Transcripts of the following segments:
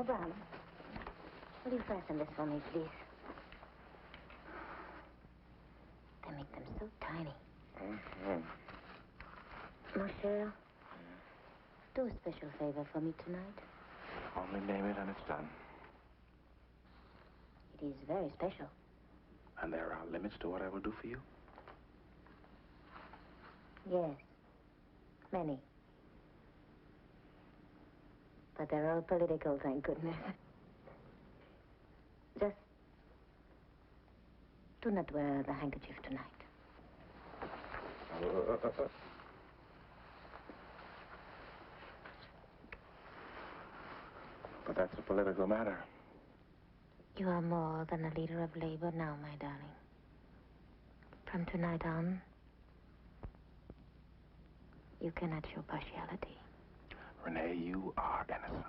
Brown, will you fasten this for me, please? They make them so tiny. Ma chère, do a special favor for me tonight. Only name it and it's done. It is very special. And there are limits to what I will do for you? Yes, many. But they're all political, thank goodness. Just do not wear the handkerchief tonight. But that's a political matter. You are more than a leader of labor now, my darling. From tonight on, you cannot show partiality. Renee, you are innocent.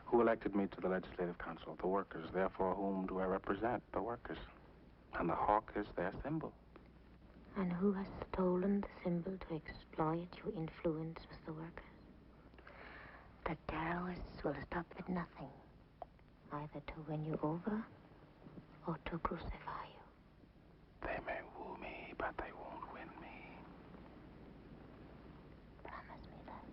Who elected me to the Legislative Council? The workers. Therefore, whom do I represent? The workers. And the hawk is their symbol. And who has stolen the symbol to exploit your influence with the workers? The terrorists will stop at nothing, either to win you over or to crucify you. They may woo me, but they won't win me. Promise me that.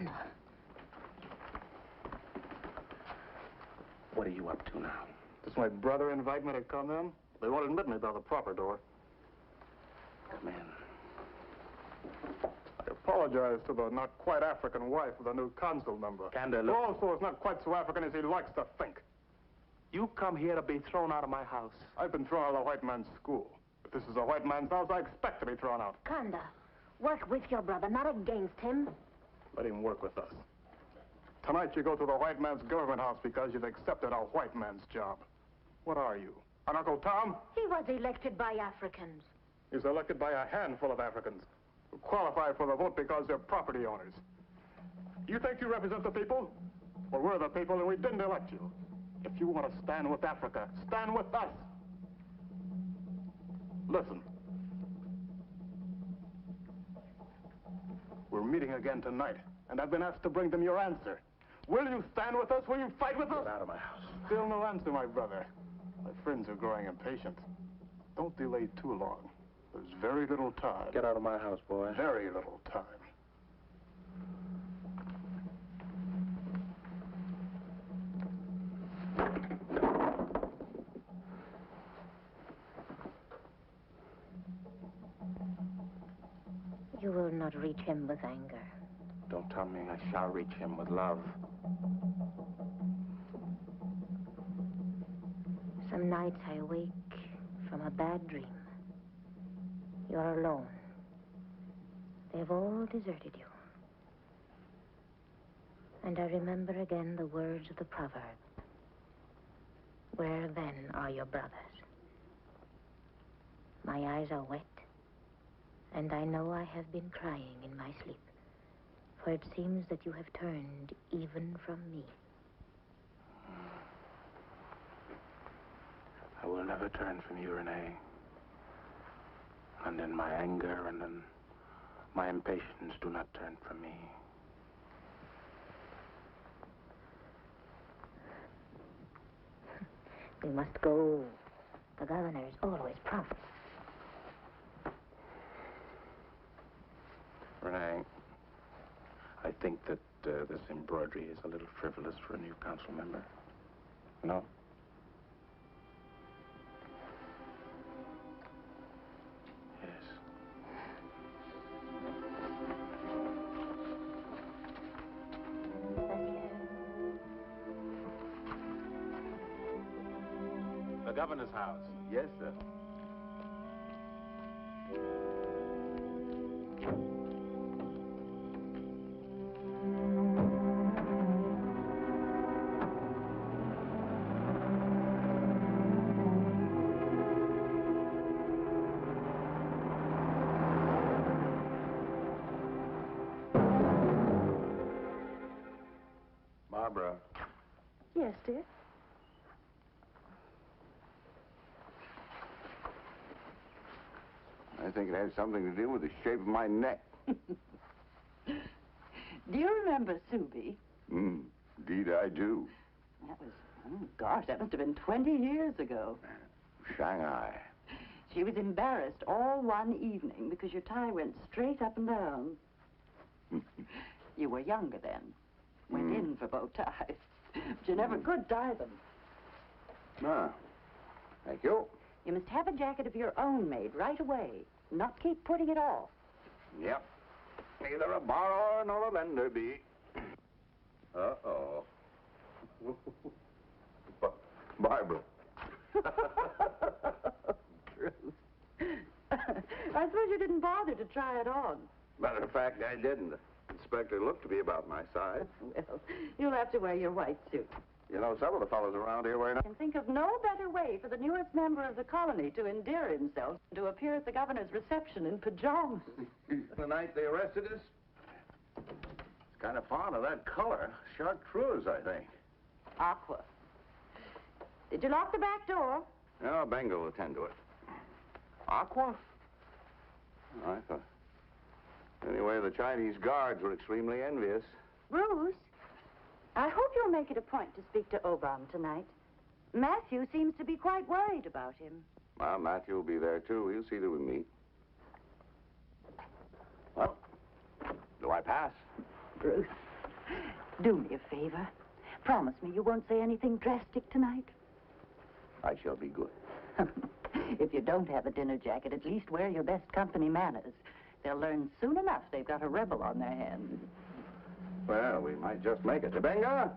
No. What are you up to now? Does my brother invite me to come in? They won't admit me by the proper door. Come in. I apologize to the not quite African wife of the new consul member. Gander, Who look. also is not quite so African as he likes to think. You come here to be thrown out of my house. I've been thrown out of the white man's school. If this is a white man's house, I expect to be thrown out. Kanda, work with your brother, not against him. Let him work with us. Tonight you go to the white man's government house because you've accepted a white man's job. What are you? An Uncle Tom? He was elected by Africans. He's elected by a handful of Africans who qualify for the vote because they're property owners. You think you represent the people? Well, we're the people and we didn't elect you. If you want to stand with Africa, stand with us. Listen. We're meeting again tonight, and I've been asked to bring them your answer. Will you stand with us? Will you fight with us? Get out of my house. Still no answer, my brother. My friends are growing impatient. Don't delay too long. There's very little time. Get out of my house, boy. Very little time. You will not reach him with anger. Don't tell me I shall reach him with love. Some nights I wake from a bad dream. You're alone. They've all deserted you. And I remember again the words of the proverb. Where then are your brothers? My eyes are wet, and I know I have been crying in my sleep, for it seems that you have turned even from me. I will never turn from you, Renee. And in my anger and in my impatience, do not turn from me. We must go. The governor is always prompt. Renee, I think that this embroidery is a little frivolous for a new council member. No? Yes. The governor's house. Yes, sir. Yes, dear. I think it has something to do with the shape of my neck. Do you remember Subi? Indeed I do. That was, oh gosh, that must have been 20 years ago. Shanghai. She was embarrassed all one evening because your tie went straight up and down. You were younger then. Went in for bow ties. But you never could tie them. Ah, thank you. You must have a jacket of your own made right away. Not keep putting it off. Yep. Neither a borrower nor a lender be. Uh-oh. Barbara. I suppose you didn't bother to try it on. Matter of fact, I didn't. The inspector looked to be about my size. Well, you'll have to wear your white suit. You know, some of the fellows around here wearing... I can think of no better way for the newest member of the colony to endear himself than to appear at the governor's reception in pajamas. The night they arrested us, it's kind of fond of that color. Chartreuse, I think. Aqua. Did you lock the back door? No, Bengal will attend to it. Aqua? I thought... Anyway, the Chinese guards were extremely envious. Bruce, I hope you'll make it a point to speak to Obam tonight. Matthew seems to be quite worried about him. Well, Matthew will be there, too. He'll see that we meet. Well, do I pass? Bruce, do me a favor. Promise me you won't say anything drastic tonight. I shall be good. If you don't have a dinner jacket, at least wear your best company manners. They'll learn soon enough they've got a rebel on their hands. Well, we might just make it. Benga?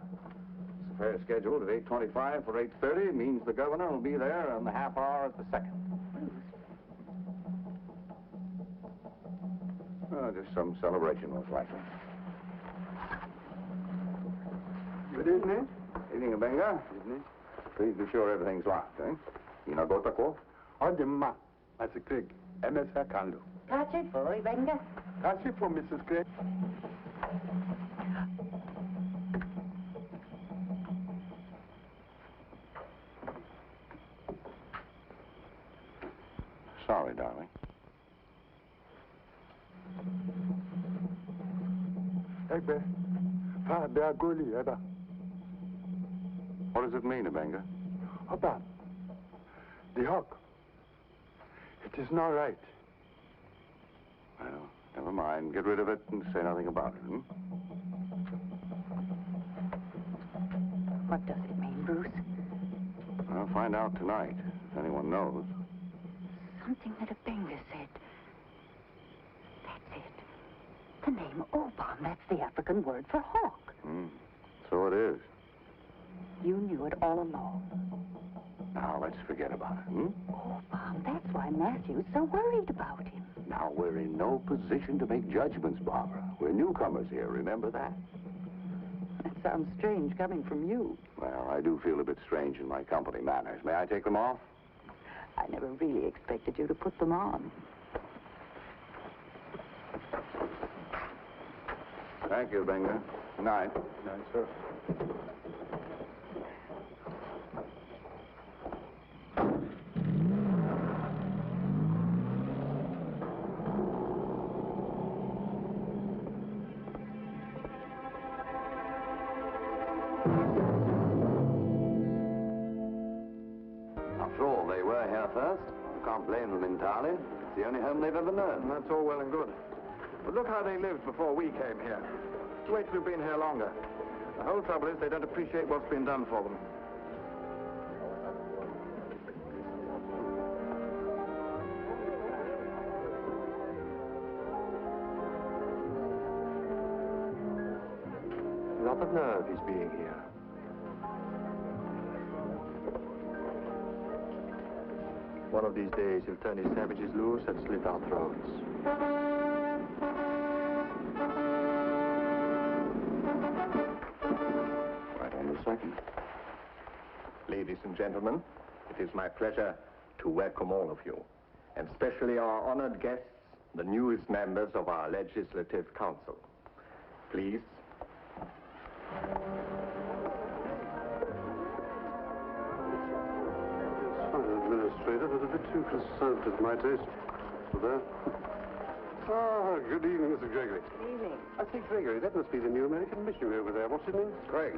It's a fair scheduled at 8:25 for 8:30. Means the governor will be there on the half hour at the second. Just some celebration, most likely. Good evening. Evening, Benga. Evening. Please be sure everything's locked, eh? Inagotako? Odimma, Mr. Craig. MS Kandu. Catch it, boy, Benga. Catch it for Mrs. Craig. Sorry, darling. Egbe. Pa Beagoli, Eba. What does it mean, Benga? Oba. The hawk. It is not right. Well, never mind. Get rid of it and say nothing about it, What does it mean, Bruce? I'll find out tonight, if anyone knows. Something that a Benga said. That's it. The name Obam, that's the African word for hawk. So it is. You knew it all along. Now, let's forget about it, Obam, that's why Matthew's so worried about him. Now, we're in no position to make judgments, Barbara. We're newcomers here, remember that? That sounds strange coming from you. Well, I do feel a bit strange in my company manners. May I take them off? I never really expected you to put them on. Thank you, Benga. Good night. Good night, sir. After all, they were here first. You can't blame them entirely. It's the only home they've ever known. And that's all well and good. But look how they lived before we came here. Wait till you've been here longer. The whole trouble is they don't appreciate what's been done for them. A lot of nerve is being here. One of these days he'll turn his savages loose and slit our throats. Right on the second. Ladies and gentlemen, it is my pleasure to welcome all of you, and especially our honored guests, the newest members of our Legislative Council. Please. Administrator, but a bit too conservative, my taste. there. Oh, good evening, Mr. Gregory. Good evening. I say, Gregory, that must be the new American missionary over there. What's his name? Craig.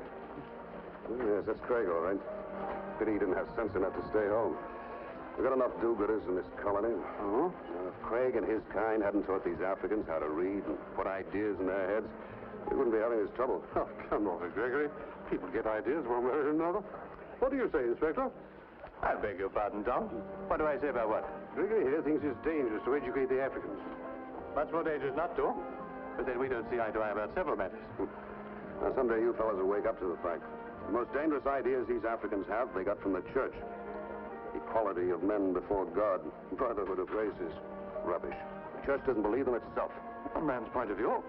Oh, yes, that's Craig, all right. Pity he didn't have sense enough to stay home. We've got enough do-gooders in this colony. Oh? Now, if Craig and his kind hadn't taught these Africans how to read and put ideas in their heads, we wouldn't be having this trouble. Oh, come over, Gregory. People get ideas one way or another. What do you say, Inspector? I beg your pardon, Tom. What do I say about what? Gregory here thinks it's dangerous to educate the Africans. Much more dangerous not to. But then we don't see eye to eye about several matters. Now, someday you fellas will wake up to the fact. The most dangerous ideas these Africans have, they got from the church. Equality of men before God, brotherhood of races. Rubbish. The church doesn't believe them itself. From man's point of view.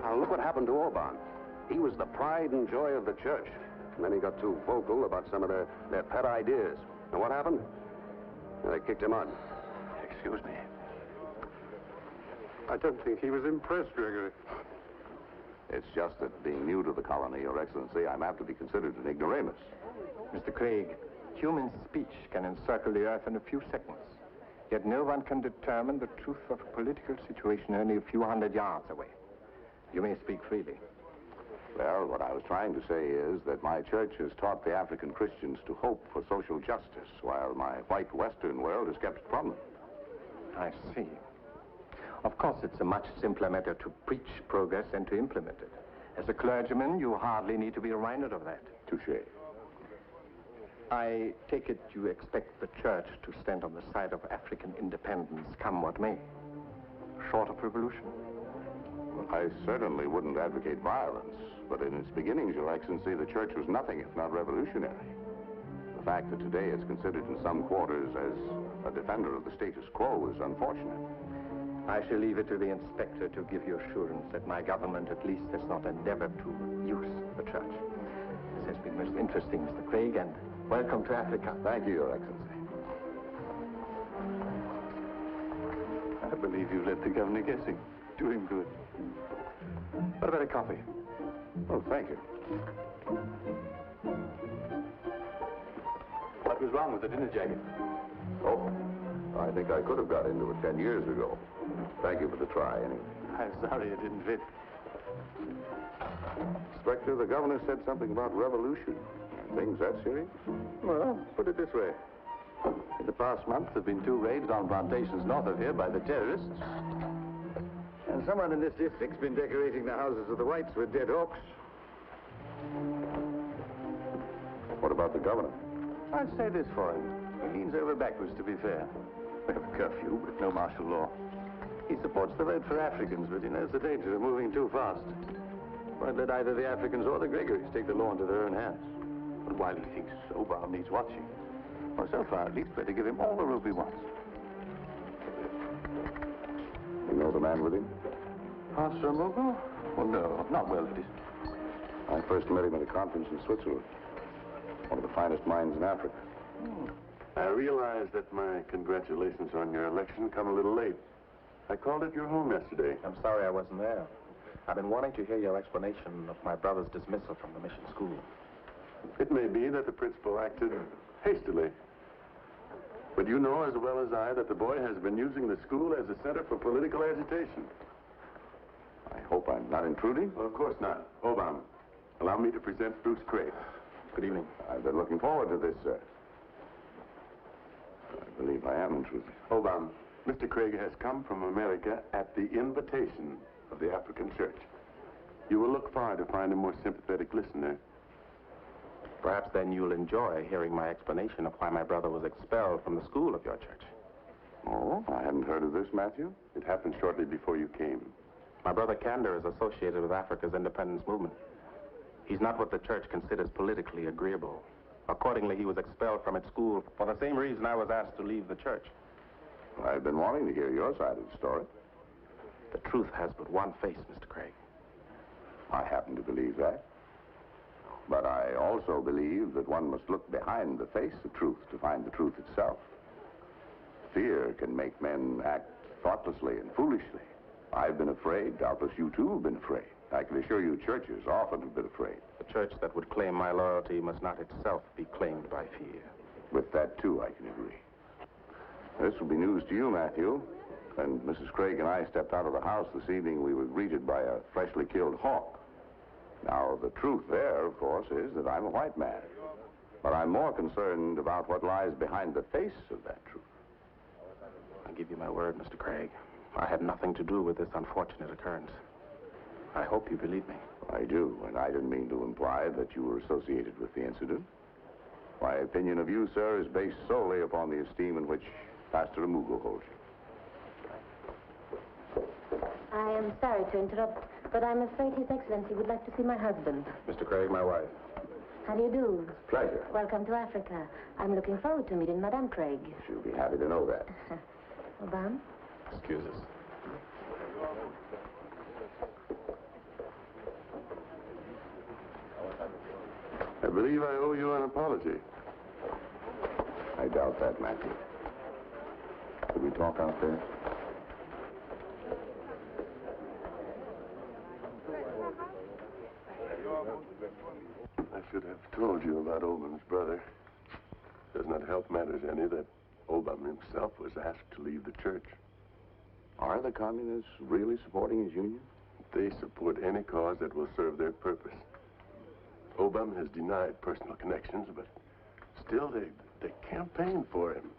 Now, look what happened to Orban. He was the pride and joy of the church. And then he got too vocal about some of their pet ideas. And what happened? Well, they kicked him out. Excuse me. I don't think he was impressed, Gregory. It's just that being new to the colony, Your Excellency, I'm apt to be considered an ignoramus. Mr. Craig, human speech can encircle the earth in a few seconds. Yet no one can determine the truth of a political situation only a few hundred yards away. You may speak freely. Well, what I was trying to say is that my church has taught the African Christians to hope for social justice, while my white Western world has kept it from them. I see. Of course, it's a much simpler matter to preach progress than to implement it. As a clergyman, you hardly need to be reminded of that. Touché. I take it you expect the church to stand on the side of African independence, come what may. Short of revolution? Well, I certainly wouldn't advocate violence, but in its beginnings, Your Excellency, the church was nothing if not revolutionary. The fact that today it's considered in some quarters as a defender of the status quo is unfortunate. I shall leave it to the inspector to give you assurance that my government at least has not endeavored to use the church. This has been most interesting, Mr. Craig, and welcome to Africa. Thank you, Your Excellency. I believe you left the governor guessing. Doing good. What about a coffee? Oh, thank you. What was wrong with the dinner jacket? Oh, I think I could have got into it 10 years ago. Thank you for the try, anyway. I'm sorry it didn't fit. Inspector, the governor said something about revolution. Are things that serious? Well, put it this way. In the past month, there have been 2 raids on plantations north of here by the terrorists. And someone in this district's been decorating the houses of the whites with dead hawks. What about the governor? I'd say this for him. He leans over backwards, to be fair. We have a curfew, but no martial law. He supports the vote for Africans, but he knows the danger of moving too fast. Won't let either the Africans or the Gregorys take the law into their own hands. But while he thinks Obama needs watching, well, so far at least, better give him all the rope he wants. You know the man with him? Pastor Mogo? Oh, no, not well, it is. I first met him at a conference in Switzerland. One of the finest minds in Africa. I realize that my congratulations on your election come a little late. I called at your home yesterday. I'm sorry I wasn't there. I've been wanting to hear your explanation of my brother's dismissal from the mission school. It may be that the principal acted hastily. But you know as well as I that the boy has been using the school as a center for political agitation. I hope I'm not intruding. Well, of course not. Obama, allow me to present Bruce Craig. Good evening. I've been looking forward to this, sir. I believe I am intruding. Obama, Mr. Craig has come from America at the invitation of the African Church. You will look far to find a more sympathetic listener. Perhaps then you'll enjoy hearing my explanation of why my brother was expelled from the school of your church. Oh, I hadn't heard of this, Matthew. It happened shortly before you came. My brother Kander is associated with Africa's independence movement. He's not what the church considers politically agreeable. Accordingly, he was expelled from its school for the same reason I was asked to leave the church. I've been wanting to hear your side of the story. The truth has but one face, Mr. Craig. I happen to believe that. But I also believe that one must look behind the face of truth to find the truth itself. Fear can make men act thoughtlessly and foolishly. I've been afraid. Doubtless you, too, have been afraid. I can assure you churches often have been afraid. The church that would claim my loyalty must not itself be claimed by fear. With that, too, I can agree. This will be news to you, Matthew. When Mrs. Craig and I stepped out of the house this evening, we were greeted by a freshly killed hawk. Now, the truth there, of course, is that I'm a white man. But I'm more concerned about what lies behind the face of that truth. I give you my word, Mr. Craig. I had nothing to do with this unfortunate occurrence. I hope you believe me. I do, and I didn't mean to imply that you were associated with the incident. My opinion of you, sir, is based solely upon the esteem in which Pastor Amugo holds you. I am sorry to interrupt, but I'm afraid His Excellency would like to see my husband. Mr. Craig, my wife. How do you do? Pleasure. Welcome to Africa. I'm looking forward to meeting Madame Craig. She'll be happy to know that. Obama? Excuse us. I believe I owe you an apology. I doubt that, Matthew. Could we talk out there? I should have told you about Obam's brother. Does not help matters any that Obama himself was asked to leave the church. Are the communists really supporting his union? They support any cause that will serve their purpose. Obama has denied personal connections, but still they campaigned for him.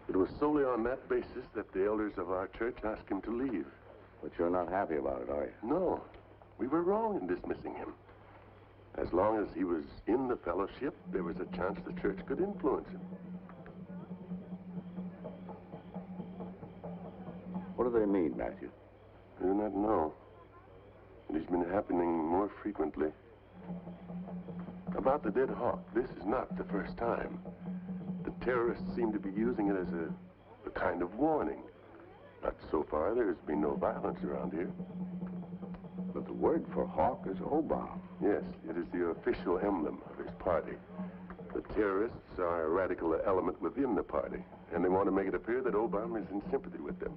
It was solely on that basis that the elders of our church asked him to leave. But you're not happy about it, are you? No, we were wrong in dismissing him. As long as he was in the fellowship, there was a chance the church could influence him. What do they mean, Matthew? I do not know. It has been happening more frequently. About the dead hawk, this is not the first time. The terrorists seem to be using it as a kind of warning. But so far, there has been no violence around here. But the word for hawk is Obama. Yes, it is the official emblem of his party. The terrorists are a radical element within the party, and they want to make it appear that Obama is in sympathy with them.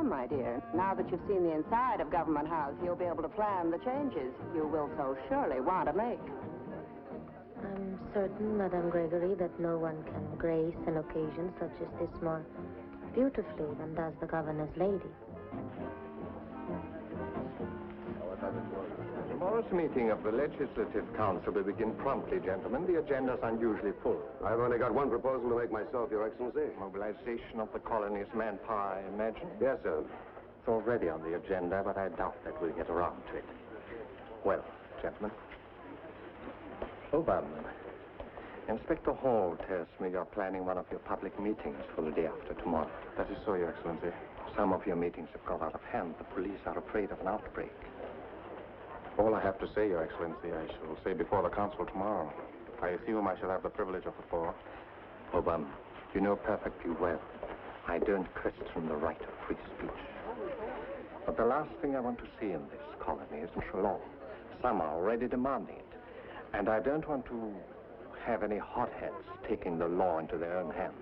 My dear, now that you've seen the inside of Government House, you'll be able to plan the changes you will so surely want to make. I'm certain, Madame Gregory, that no one can grace an occasion such as this more beautifully than does the governor's lady. Tomorrow's meeting of the Legislative Council will begin promptly, gentlemen. The agenda's unusually full. I've only got one proposal to make myself, Your Excellency. Mobilization of the colony's manpower, I imagine. Yes, sir. It's already on the agenda, but I doubt that we'll get around to it. Well, gentlemen. Obama, Inspector Hall tells me you're planning one of your public meetings for the day after tomorrow. That is so, Your Excellency. Some of your meetings have got out of hand. The police are afraid of an outbreak. All I have to say, Your Excellency, I shall say before the council tomorrow. I assume I shall have the privilege of the floor. Obama, you know perfectly well I don't question the right of free speech. But the last thing I want to see in this colony is martial law. Some are already demanding it. And I don't want to have any hotheads taking the law into their own hands.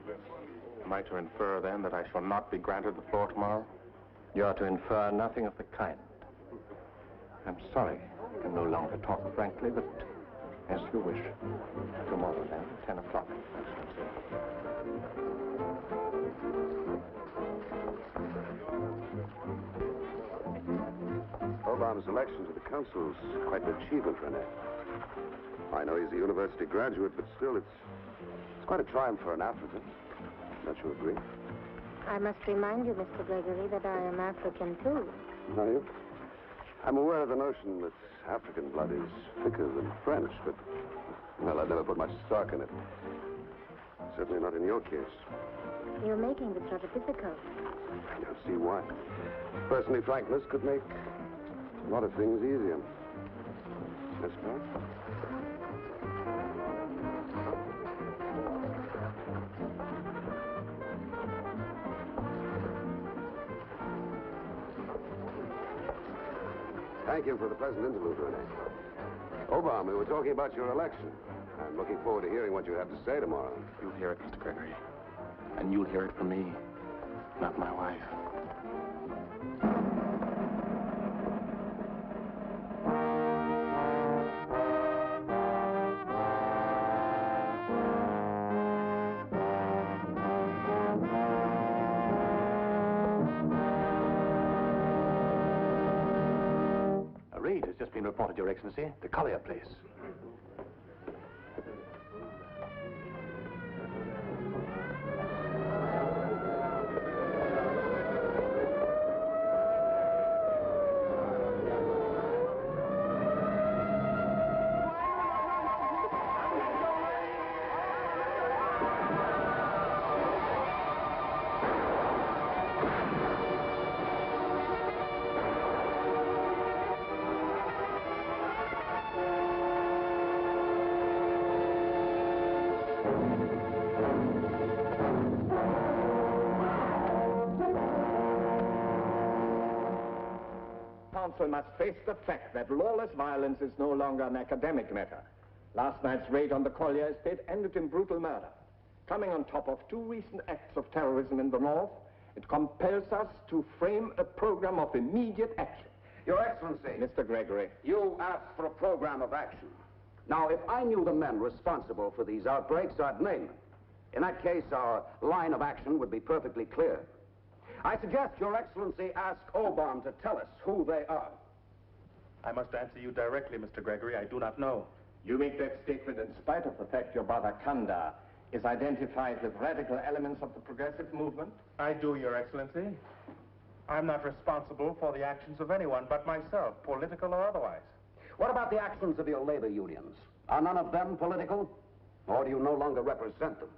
Am I to infer, then, that I shall not be granted the floor tomorrow? You are to infer nothing of the kind. I'm sorry I can no longer talk frankly, but as you wish. Tomorrow, then, 10 o'clock, Excellency. Obama's election to the council is quite an achievement, Rene. I know he's a university graduate, but still, it's quite a triumph for an African. Don't you agree? I must remind you, Mr. Gregory, that I am African, too. Are you? I'm aware of the notion that African blood is thicker than French, but, well, I've never put much stock in it. Certainly not in your case. You're making this rather difficult. I don't see why. Personally, frankness could make a lot of things easier. Let's go. Thank you for the pleasant interlude, Rene. Obama, we were talking about your election. I'm looking forward to hearing what you have to say tomorrow. You'll hear it, Mr. Gregory. And you'll hear it from me, not my wife. A raid has just been reported, Your Excellency. The Collier place. Council must face the fact that lawless violence is no longer an academic matter. Last night's raid on the Collier estate ended in brutal murder. Coming on top of 2 recent acts of terrorism in the north, it compels us to frame a program of immediate action. Your Excellency. Mr. Gregory. You asked for a program of action. Now, if I knew the men responsible for these outbreaks, I'd name them. In that case, our line of action would be perfectly clear. I suggest Your Excellency ask Obama to tell us who they are. I must answer you directly, Mr. Gregory. I do not know. You make that statement in spite of the fact your brother Kanda is identified with radical elements of the progressive movement? I do, Your Excellency. I'm not responsible for the actions of anyone but myself, political or otherwise. What about the actions of your labor unions? Are none of them political? Or do you no longer represent them?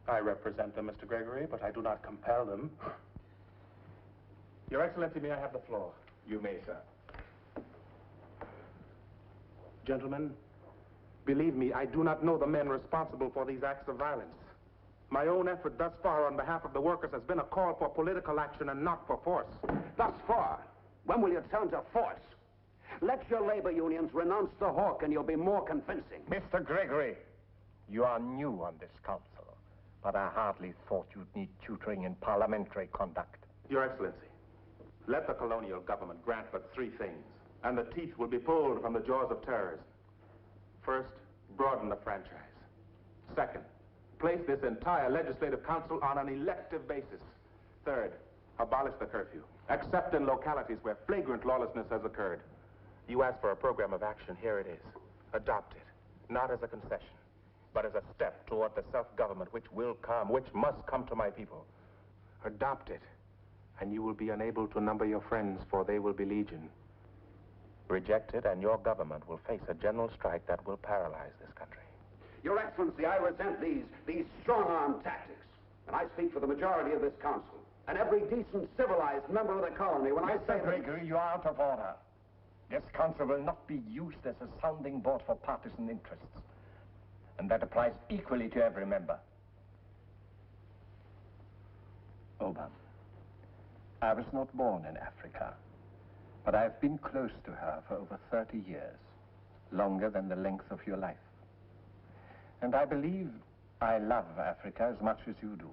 I represent them, Mr. Gregory, but I do not compel them. Your Excellency, may I have the floor? You may, sir. Gentlemen, believe me, I do not know the men responsible for these acts of violence. My own effort thus far on behalf of the workers has been a call for political action and not for force. Thus far? When will you turn to force? Let your labor unions renounce the hawk and you'll be more convincing. Mr. Gregory, you are new on this council, but I hardly thought you'd need tutoring in parliamentary conduct. Your Excellency, let the colonial government grant but 3 things, and the teeth will be pulled from the jaws of terrorism. First, broaden the franchise. Second, place this entire legislative council on an elective basis. Third, abolish the curfew, except in localities where flagrant lawlessness has occurred. You asked for a program of action. Here it is. Adopt it, not as a concession, but as a step toward the self-government which will come, which must come to my people. Adopt it, and you will be unable to number your friends, for they will be legion. Reject it, and your government will face a general strike that will paralyze this country. Your Excellency, I resent these strong-arm tactics. And I speak for the majority of this council, and every decent, civilized member of the colony when I say Mr. Gregory, you are out of order. This council will not be used as a sounding board for partisan interests. And that applies equally to every member. Obama, I was not born in Africa, but I've been close to her for over 30 years, longer than the length of your life. And I believe I love Africa as much as you do.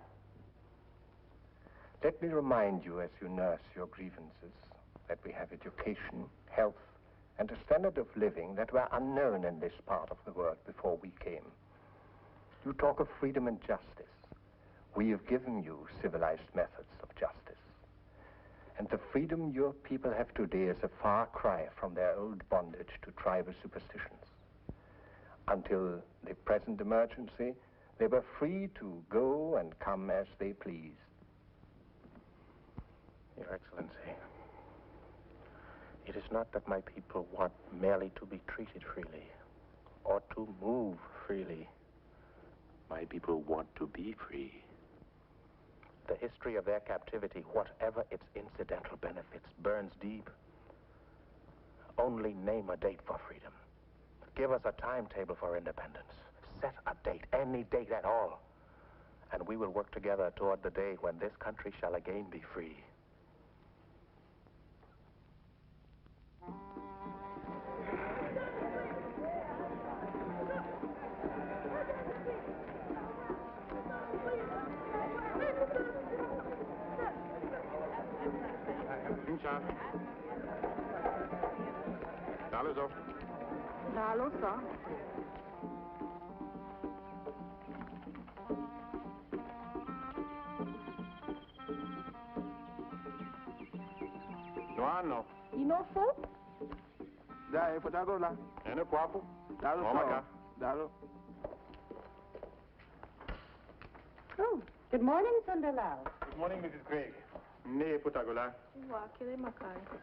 Let me remind you, as you nurse your grievances, that we have education, health, and a standard of living that were unknown in this part of the world before we came. You talk of freedom and justice. We have given you civilized methods of justice. And the freedom your people have today is a far cry from their old bondage to tribal superstitions. Until the present emergency, they were free to go and come as they pleased. Your Excellency, it is not that my people want merely to be treated freely or to move freely. My people want to be free. The history of their captivity, whatever its incidental benefits, burns deep. Only name a date for freedom, Give us a timetable for independence. Set a date, any date at all. And we will work together toward the day when this country shall again be free. Dalo, Dalo, sir. no. You know folk? Dai, potago la. Ene papo. Dalo, Oh, Dalo. Oh, good morning, Sunderlal. Good morning, Mrs. Craig. Nee, Putagola.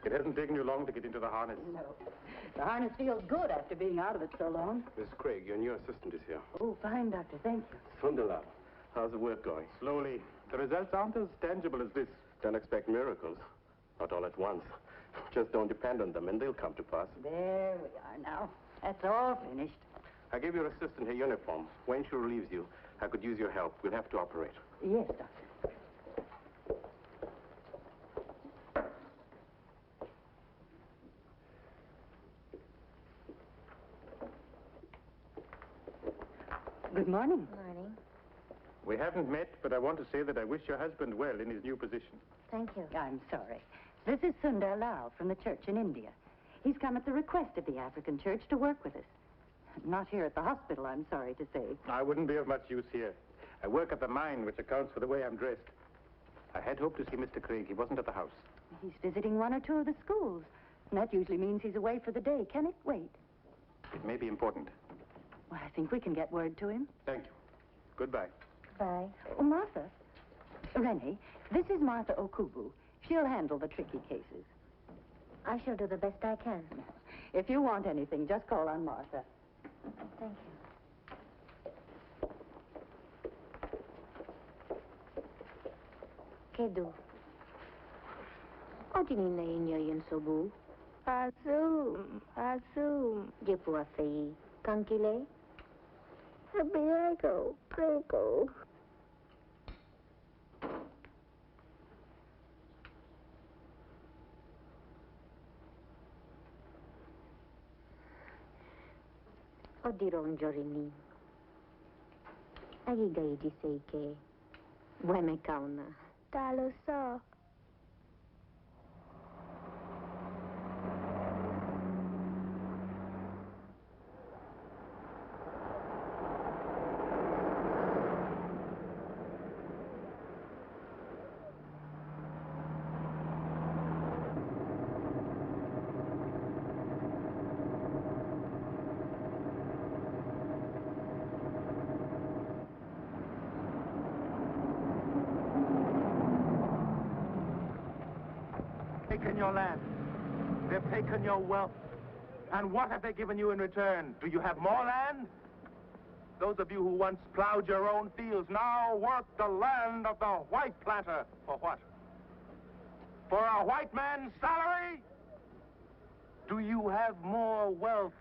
It hasn't taken you long to get into the harness. No. The harness feels good after being out of it so long. Miss Craig, your new assistant is here. Oh, fine, Doctor. Thank you. Sunderland. How's the work going? Slowly. The results aren't as tangible as this. Don't expect miracles. Not all at once. Just don't depend on them, and they'll come to pass. There we are now. That's all finished. I gave your assistant her uniform. When she relieves you, I could use your help. We'll have to operate. Yes, Doctor. Good morning. Morning. We haven't met, but I want to say that I wish your husband well in his new position. Thank you. I'm sorry. This is Sundar Lal from the church in India. He's come at the request of the African church to work with us. Not here at the hospital, I'm sorry to say. I wouldn't be of much use here. I work at the mine, which accounts for the way I'm dressed. I had hoped to see Mr. Craig. He wasn't at the house. He's visiting one or two of the schools. And that usually means he's away for the day. Can it wait? It may be important. Well, I think we can get word to him. Thank you. Goodbye. Bye. Oh, Martha. Rennie, this is Martha Okubu. She'll handle the tricky cases. I shall do the best I can. If you want anything, just call on Martha. Thank you. Kedu. Odini na inyo yun sobu. Azum. Jepua fei. Kankile. Abiego, prego. Odiron jorini. Agigay di seike. Weme kauna. Dalo, sir. Taken your land. They've taken your wealth. And what have they given you in return? Do you have more land? Those of you who once plowed your own fields now work the land of the white planter. For what? For a white man's salary? Do you have more wealth?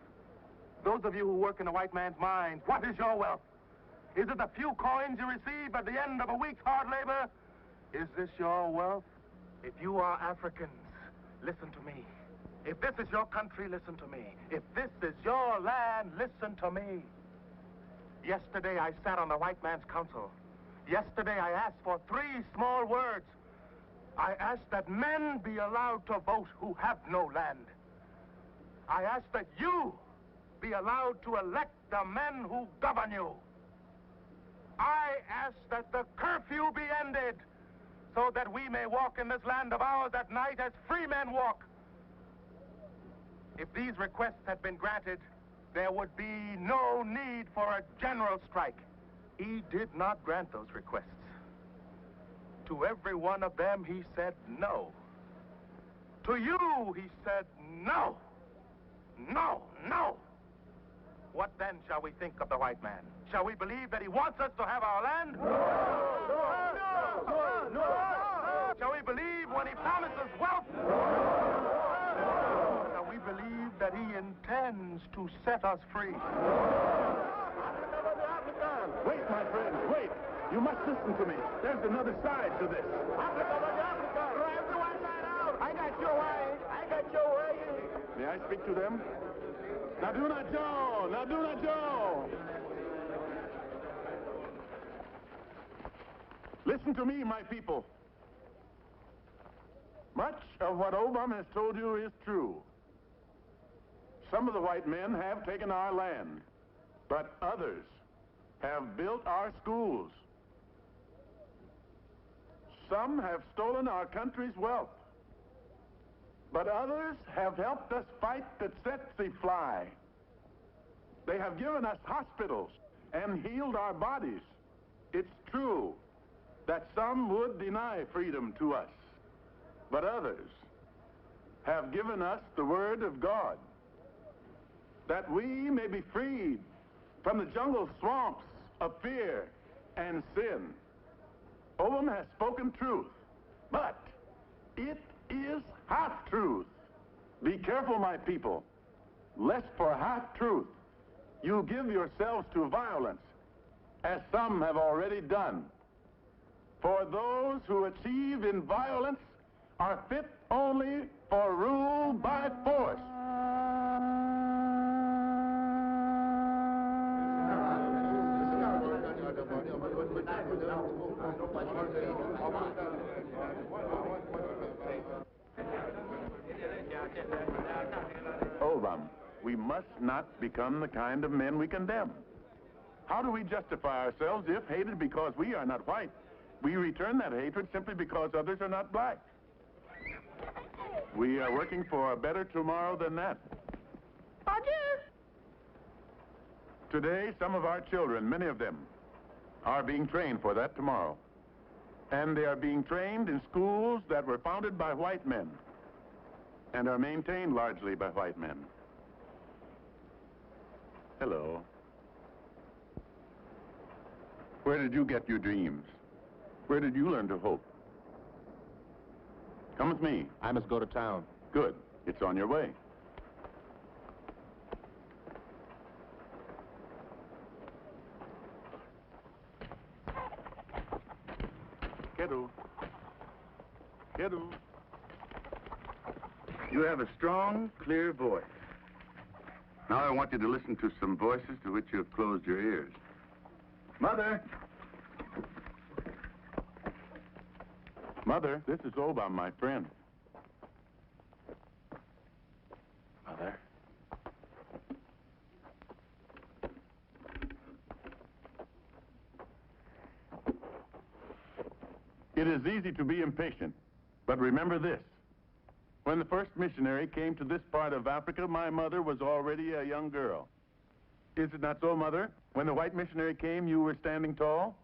Those of you who work in a white man's mines, what is your wealth? Is it the few coins you receive at the end of a week's hard labor? Is this your wealth? If you are Africans, listen to me. If this is your country, listen to me. If this is your land, listen to me. Yesterday, I sat on the white man's council. Yesterday, I asked for 3 small words. I asked that men be allowed to vote who have no land. I asked that you be allowed to elect the men who govern you. I asked that the curfew be ended so that we may walk in this land of ours at night as free men walk. If these requests had been granted, there would be no need for a general strike. He did not grant those requests. To every one of them, he said no. To you, he said no. No, no. What then shall we think of the white man? Shall we believe that he wants us to have our land? No! No! No! No! No! Shall we believe when he promises wealth? No! Shall we believe that he intends hands to set us free. Wait, my friend, wait. You must listen to me. There's another side to this. I got your way. I got your way. May I speak to them? Naduna Joe! Naduna Joe! Listen to me, my people. Much of what Obam has told you is true. Some of the white men have taken our land, but others have built our schools. Some have stolen our country's wealth, but others have helped us fight the tsetse fly. They have given us hospitals and healed our bodies. It's true that some would deny freedom to us, but others have given us the word of God, that we may be freed from the jungle swamps of fear and sin. Obam has spoken truth, but it is half-truth. Be careful, my people, lest for half-truth you give yourselves to violence, as some have already done. For those who achieve in violence are fit only for rule by force. Obam, we must not become the kind of men we condemn. How do we justify ourselves if, hated because we are not white, we return that hatred simply because others are not black? We are working for a better tomorrow than that. Roger! Today, some of our children, many of them, are being trained for that tomorrow. And they are being trained in schools that were founded by white men and are maintained largely by white men. Hello. Where did you get your dreams? Where did you learn to hope? Come with me. I must go to town. Good. It's on your way. Kiddo. Kiddo. You have a strong, clear voice. Now I want you to listen to some voices to which you have closed your ears. Mother! Mother, this is Obam, my friend. Mother? It is easy to be impatient, but remember this. When the first missionary came to this part of Africa, my mother was already a young girl. Is it not so, Mother? When the white missionary came, you were standing tall?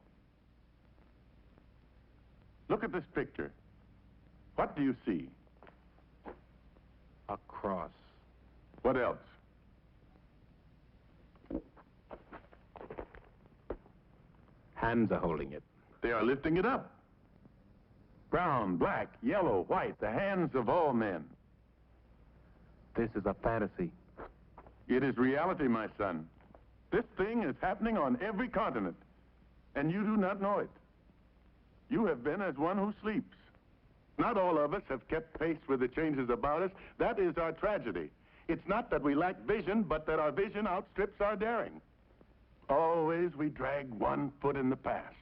Look at this picture. What do you see? A cross. What else? Hands are holding it. They are lifting it up. Brown, black, yellow, white, the hands of all men. This is a fantasy. It is reality, my son. This thing is happening on every continent, and you do not know it. You have been as one who sleeps. Not all of us have kept pace with the changes about us. That is our tragedy. It's not that we lack vision, but that our vision outstrips our daring. Always we drag one foot in the past.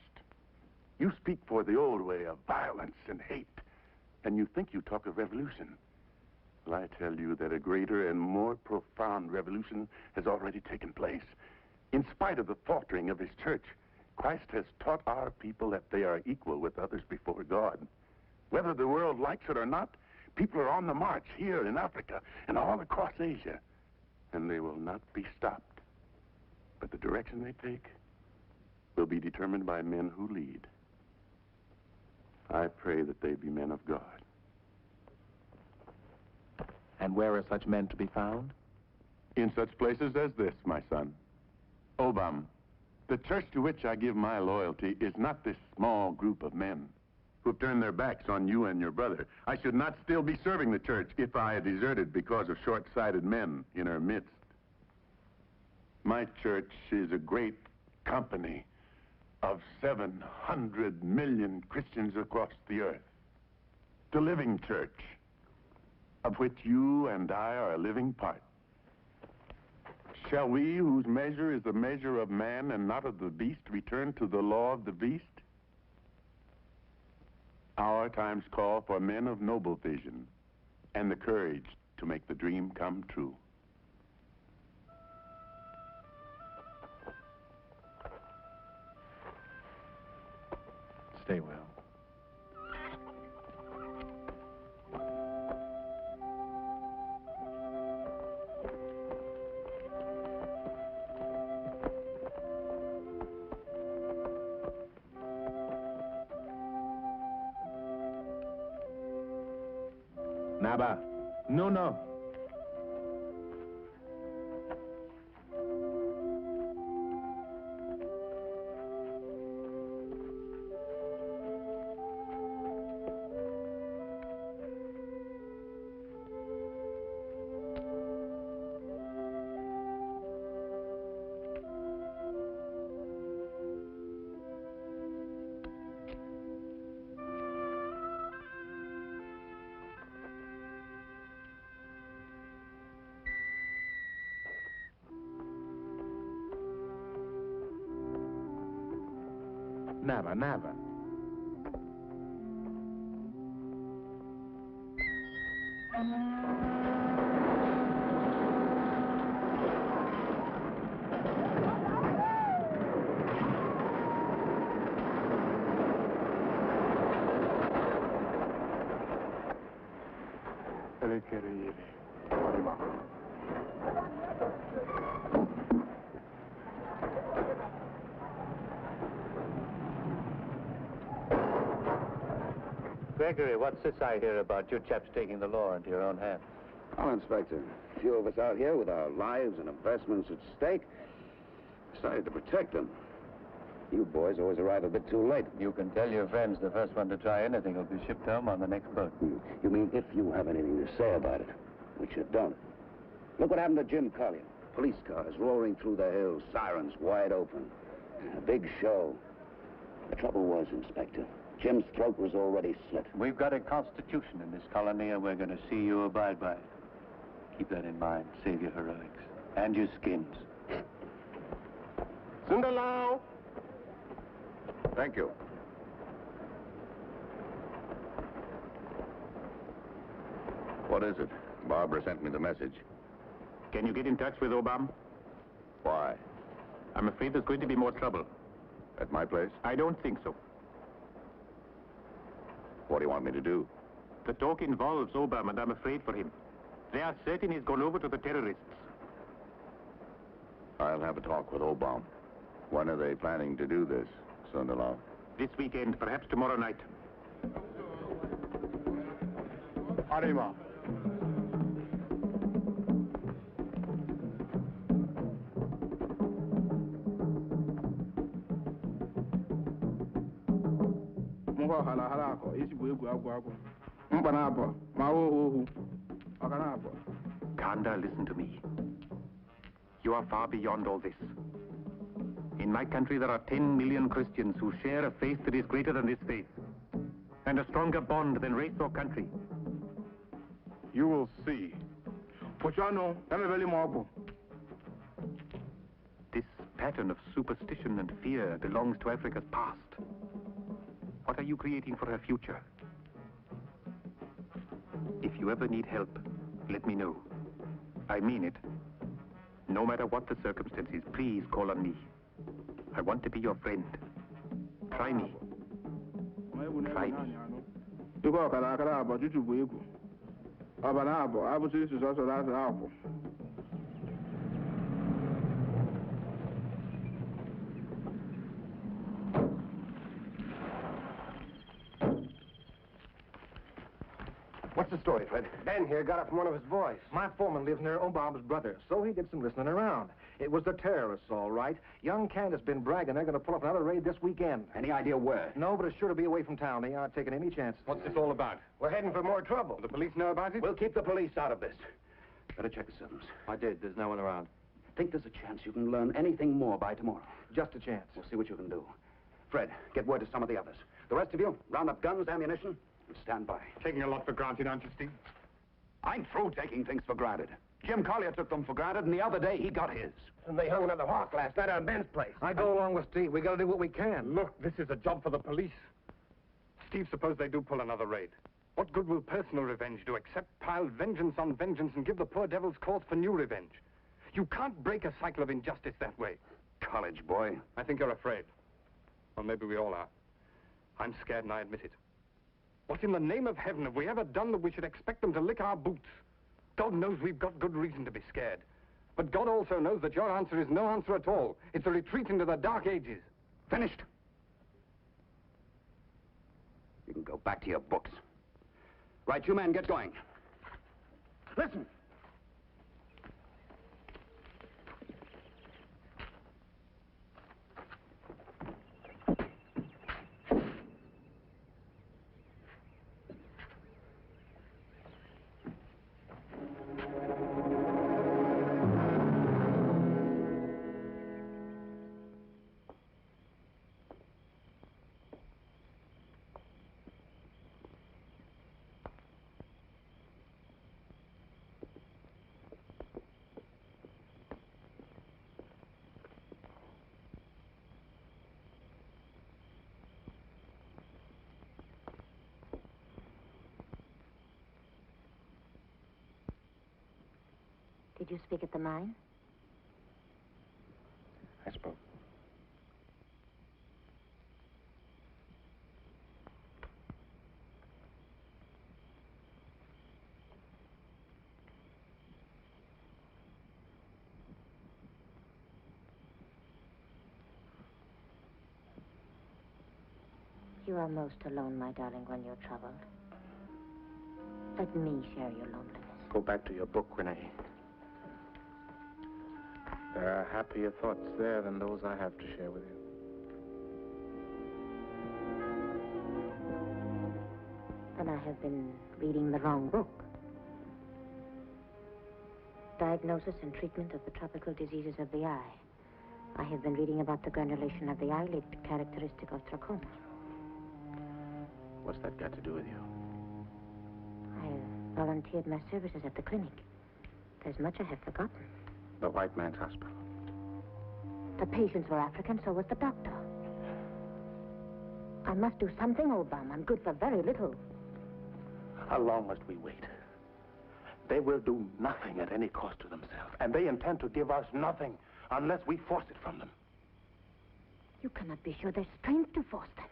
You speak for the old way of violence and hate, and you think you talk of revolution. Well, I tell you that a greater and more profound revolution has already taken place. In spite of the faltering of his church, Christ has taught our people that they are equal with others before God. Whether the world likes it or not, people are on the march here in Africa and all across Asia, and they will not be stopped. But the direction they take will be determined by men who lead. I pray that they be men of God. And where are such men to be found? In such places as this, my son. Obam, the church to which I give my loyalty is not this small group of men who have turned their backs on you and your brother. I should not still be serving the church if I had deserted because of short-sighted men in our midst. My church is a great company of 700 million Christians across the earth. The living church, of which you and I are a living part. Shall we, whose measure is the measure of man and not of the beast, return to the law of the beast? Our times call for men of noble vision and the courage to make the dream come true. Stay well. Naba. No. Naba. Gregory, what's this I hear about you chaps taking the law into your own hands? Well, Inspector, a few of us out here with our lives and investments at stake decided to protect them. You boys always arrive a bit too late. You can tell your friends the first one to try anything will be shipped home on the next boat. You mean if you have anything to say about it, which you don't. Look what happened to Jim Collier. Police cars roaring through the hills, sirens wide open. A big show. The trouble was, Inspector, Jim's throat was already slit. We've got a constitution in this colony, and we're going to see you abide by it. Keep that in mind. Save your heroics. And your skins. Sunderlau! Thank you. What is it? Barbara sent me the message. Can you get in touch with Obama? Why? I'm afraid there's going to be more trouble. At my place? I don't think so. What do you want me to do? The talk involves Obama, and I'm afraid for him. They are certain he's gone over to the terrorists. I'll have a talk with Obama. When are they planning to do this, Sunderlau? This weekend, perhaps tomorrow night. Arriba. Kanda, listen to me. You are far beyond all this. In my country, there are 10 million Christians who share a faith that is greater than this faith, and a stronger bond than race or country. You will see. This pattern of superstition and fear belongs to Africa's past. What are you creating for her future? If you ever need help, let me know. I mean it. No matter what the circumstances, please call on me. I want to be your friend. Try me. Try me. What's the story, Fred? Ben here got it from one of his boys. My foreman lives near Obama's brother, so he did some listening around. It was the terrorists, all right. Young Kenn has been bragging they're going to pull up another raid this weekend. Any idea where? No, but it's sure to be away from town. They aren't taking any chances. What's this all about? We're heading for more trouble. Will the police know about it? We'll keep the police out of this. Better check the signals. I did. There's no one around. think there's a chance you can learn anything more by tomorrow? Just a chance. We'll see what you can do. Fred, get word to some of the others. The rest of you, round up guns, ammunition, and stand by. Taking a lot for granted, aren't you, Steve? I'm through taking things for granted. Jim Collier took them for granted, and the other day he got his. And they hung another hawk last night on Ben's place. I go along with Steve. We gotta do what we can. Look, this is a job for the police. Steve, suppose they do pull another raid. What good will personal revenge do except pile vengeance on vengeance and give the poor devils cause for new revenge? You can't break a cycle of injustice that way. College boy. I think you're afraid. Or maybe we all are. I'm scared and I admit it. What in the name of heaven have we ever done that we should expect them to lick our boots? God knows we've got good reason to be scared. But God also knows that your answer is no answer at all. It's a retreat into the dark ages. Finished. You can go back to your books. Right, you men, get going. Listen. Did you speak at the mine? I spoke. You are most alone, my darling, when you're troubled. Let me share your loneliness. Go back to your book, Renee. There are happier thoughts there than those I have to share with you. Then I have been reading the wrong book. Diagnosis and treatment of the tropical diseases of the eye. I have been reading about the granulation of the eyelid, characteristic of trachoma. What's that got to do with you? I have volunteered my services at the clinic. There's much I have forgotten. The white man's hospital. The patients were African, so was the doctor. I must do something, old bum. I'm good for very little. How long must we wait? They will do nothing at any cost to themselves, and they intend to give us nothing unless we force it from them. You cannot be sure there's strength to force them.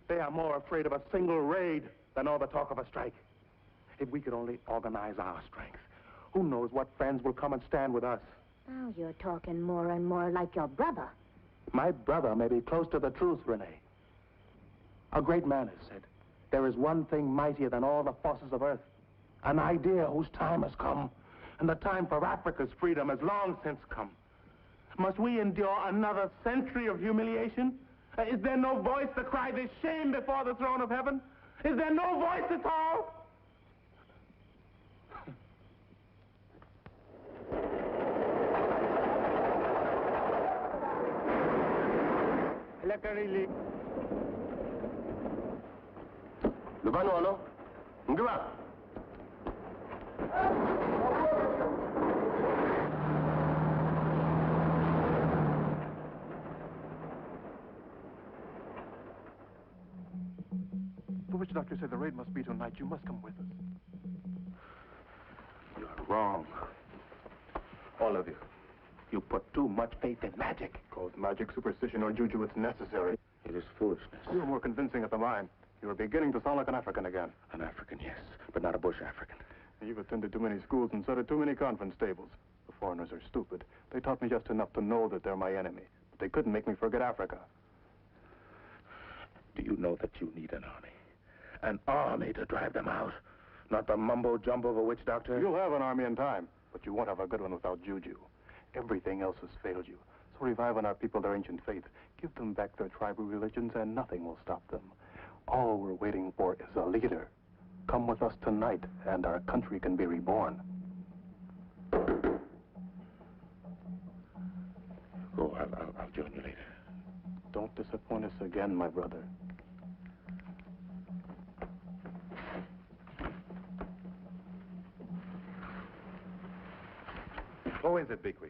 They are more afraid of a single raid than all the talk of a strike. If we could only organize our strength, who knows what friends will come and stand with us. Now you're talking more and more like your brother. My brother may be close to the truth, Renee. A great man has said, there is one thing mightier than all the forces of earth. An idea whose time has come, and the time for Africa's freedom has long since come. Must we endure another century of humiliation? Is there no voice to cry this shame before the throne of heaven? Is there no voice at all? Lubano, ano? Ngwa. The witch doctor said the raid must be tonight. You must come with us. You're wrong. All of you. You put too much faith in magic. Cause magic, superstition, or juju, it's necessary. It is foolishness. You were more convincing at the mine. You were beginning to sound like an African again. An African, yes, but not a bush African. You've attended too many schools and sat at too many conference tables. The foreigners are stupid. They taught me just enough to know that they're my enemy. But they couldn't make me forget Africa. Do you know that you need an army? An army to drive them out. Not the mumbo-jumbo of a witch doctor. You'll have an army in time, but you won't have a good one without juju. Everything else has failed you. So revive on our people their ancient faith. Give them back their tribal religions, and nothing will stop them. All we're waiting for is a leader. Come with us tonight, and our country can be reborn. go. I'll join you later. Don't disappoint us again, my brother. Who is it, Beakley?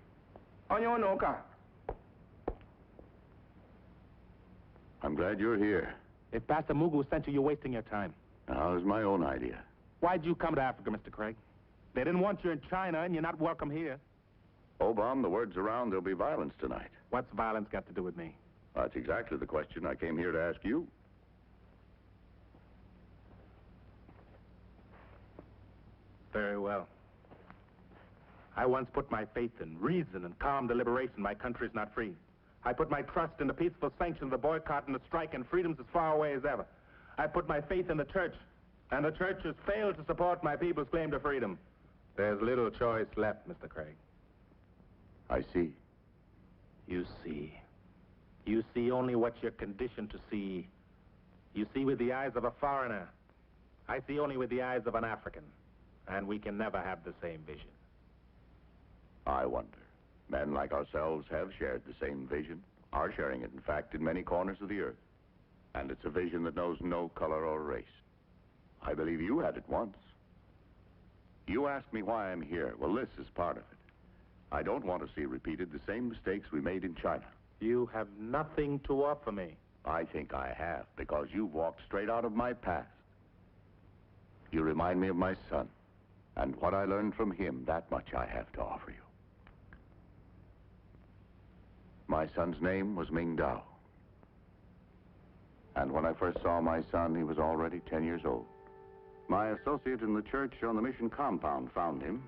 I'm glad you're here. If Pastor Mugu sent you, you're wasting your time. Now, it was my own idea. Why'd you come to Africa, Mr. Craig? They didn't want you in China, and you're not welcome here. Obama, the word's around there'll be violence tonight. What's violence got to do with me? That's exactly the question I came here to ask you. Very well. I once put my faith in reason and calm deliberation. My country's not free. I put my trust in the peaceful sanction of the boycott and the strike, and freedom's as far away as ever. I put my faith in the church, and the church has failed to support my people's claim to freedom. There's little choice left, Mr. Craig. I see. You see. You see only what you're conditioned to see. You see with the eyes of a foreigner. I see only with the eyes of an African. And we can never have the same vision. I wonder. Men like ourselves have shared the same vision, are sharing it, in fact, in many corners of the earth. And it's a vision that knows no color or race. I believe you had it once. You asked me why I'm here. Well, this is part of it. I don't want to see repeated the same mistakes we made in China. You have nothing to offer me. I think I have, because you've walked straight out of my past. You remind me of my son, and what I learned from him, that much I have to offer you. My son's name was Ming Dao. And when I first saw my son, he was already 10 years old. My associate in the church on the mission compound found him.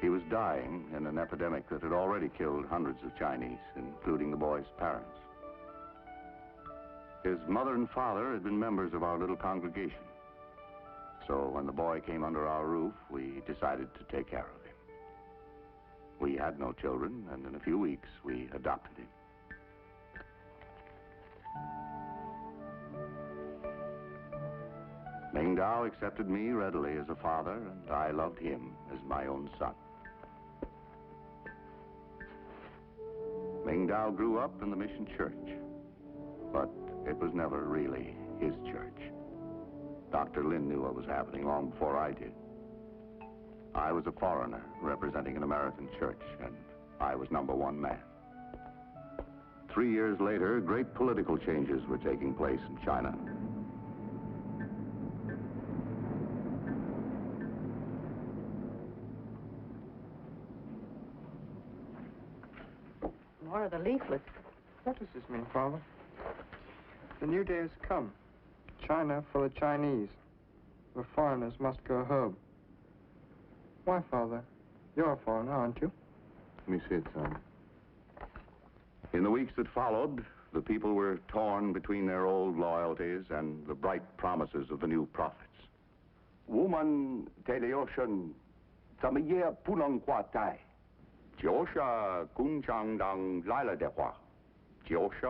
He was dying in an epidemic that had already killed hundreds of Chinese, including the boy's parents. His mother and father had been members of our little congregation. So when the boy came under our roof, we decided to take care of him. We had no children, and in a few weeks, we adopted him. Ming Dao accepted me readily as a father, and I loved him as my own son. Ming Dao grew up in the mission church, but it was never really his church. Dr. Lin knew what was happening long before I did. I was a foreigner representing an American church, and I was number one man. 3 years later, great political changes were taking place in China. More of the leaflets. What does this mean, Father? The new day has come. China for the Chinese. The foreigners must go home. Why, Father? You're a foreigner, aren't you? Let me see it, son. In the weeks that followed, the people were torn between their old loyalties and the bright promises of the new prophets. Woman, 怎么也不能挂带，就是共产党来了的话，就是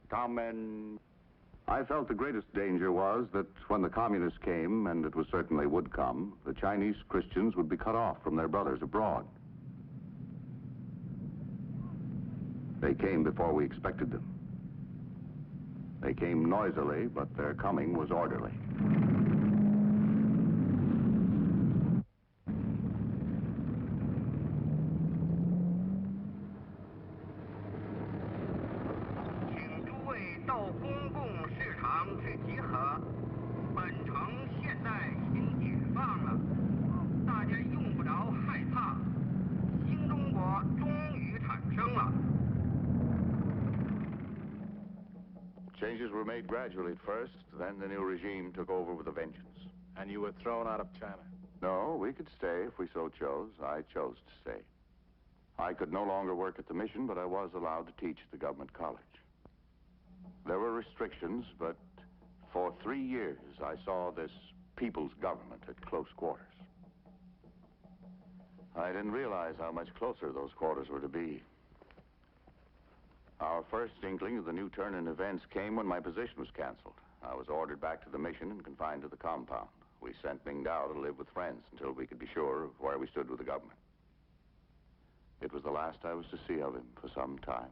他们。I felt the greatest danger was that when the communists came, and it was certainly would come, the Chinese Christians would be cut off from their brothers abroad. They came before we expected them. They came noisily, but their coming was orderly. Changes were made gradually at first, then the new regime took over with a vengeance. And you were thrown out of China? No, we could stay if we so chose. I chose to stay. I could no longer work at the mission, but I was allowed to teach at the government college. There were restrictions, but for 3 years I saw this people's government at close quarters. I didn't realize how much closer those quarters were to be. Our first inkling of the new turn in events came when my position was canceled. I was ordered back to the mission and confined to the compound. We sent Ming Dao to live with friends until we could be sure of where we stood with the government. It was the last I was to see of him for some time.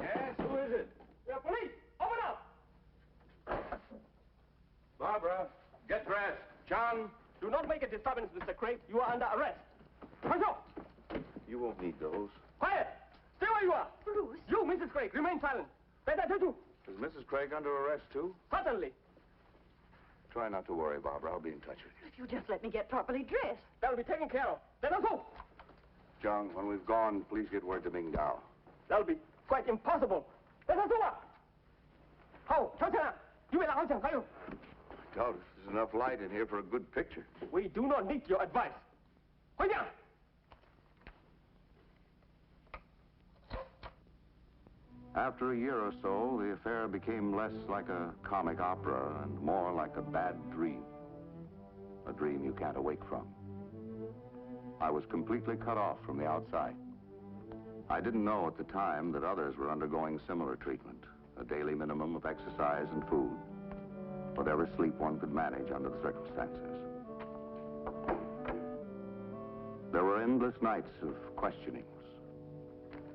Yes, who is it? The police! Open up! Barbara, get dressed. John, Do not make a disturbance, Mr. Craig. You are under arrest. Hands off! You won't need those. Quiet! Stay where you are! Bruce? You, Mrs. Craig, remain silent. Better too. Is Mrs. Craig under arrest, too? Certainly. Try not to worry, Barbara. I'll be in touch with you. If you just let me get properly dressed. That will be taken care of. Let us go. John, when we've gone, please get word to Ming Dao. That will be quite impossible. Let us go up. How? You will answer, are you? I doubt if there's enough light in here for a good picture. We do not need your advice. Quiet down. After a year or so, the affair became less like a comic opera and more like a bad dream. A dream you can't awake from. I was completely cut off from the outside. I didn't know at the time that others were undergoing similar treatment. A daily minimum of exercise and food. Whatever sleep one could manage under the circumstances. There were endless nights of questionings.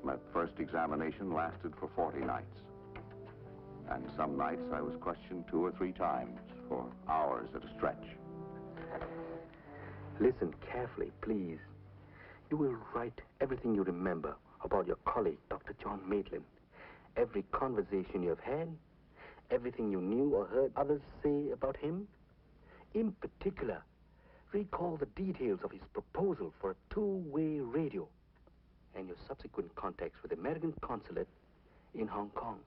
My first examination lasted for 40 nights. And some nights I was questioned 2 or 3 times for hours at a stretch. Listen carefully, please. You will write everything you remember about your colleague, Dr. John Maitland. Every conversation you have had, everything you knew or heard others say about him. In particular, recall the details of his proposal for a 2-way radio and your subsequent contacts with the American consulate in Hong Kong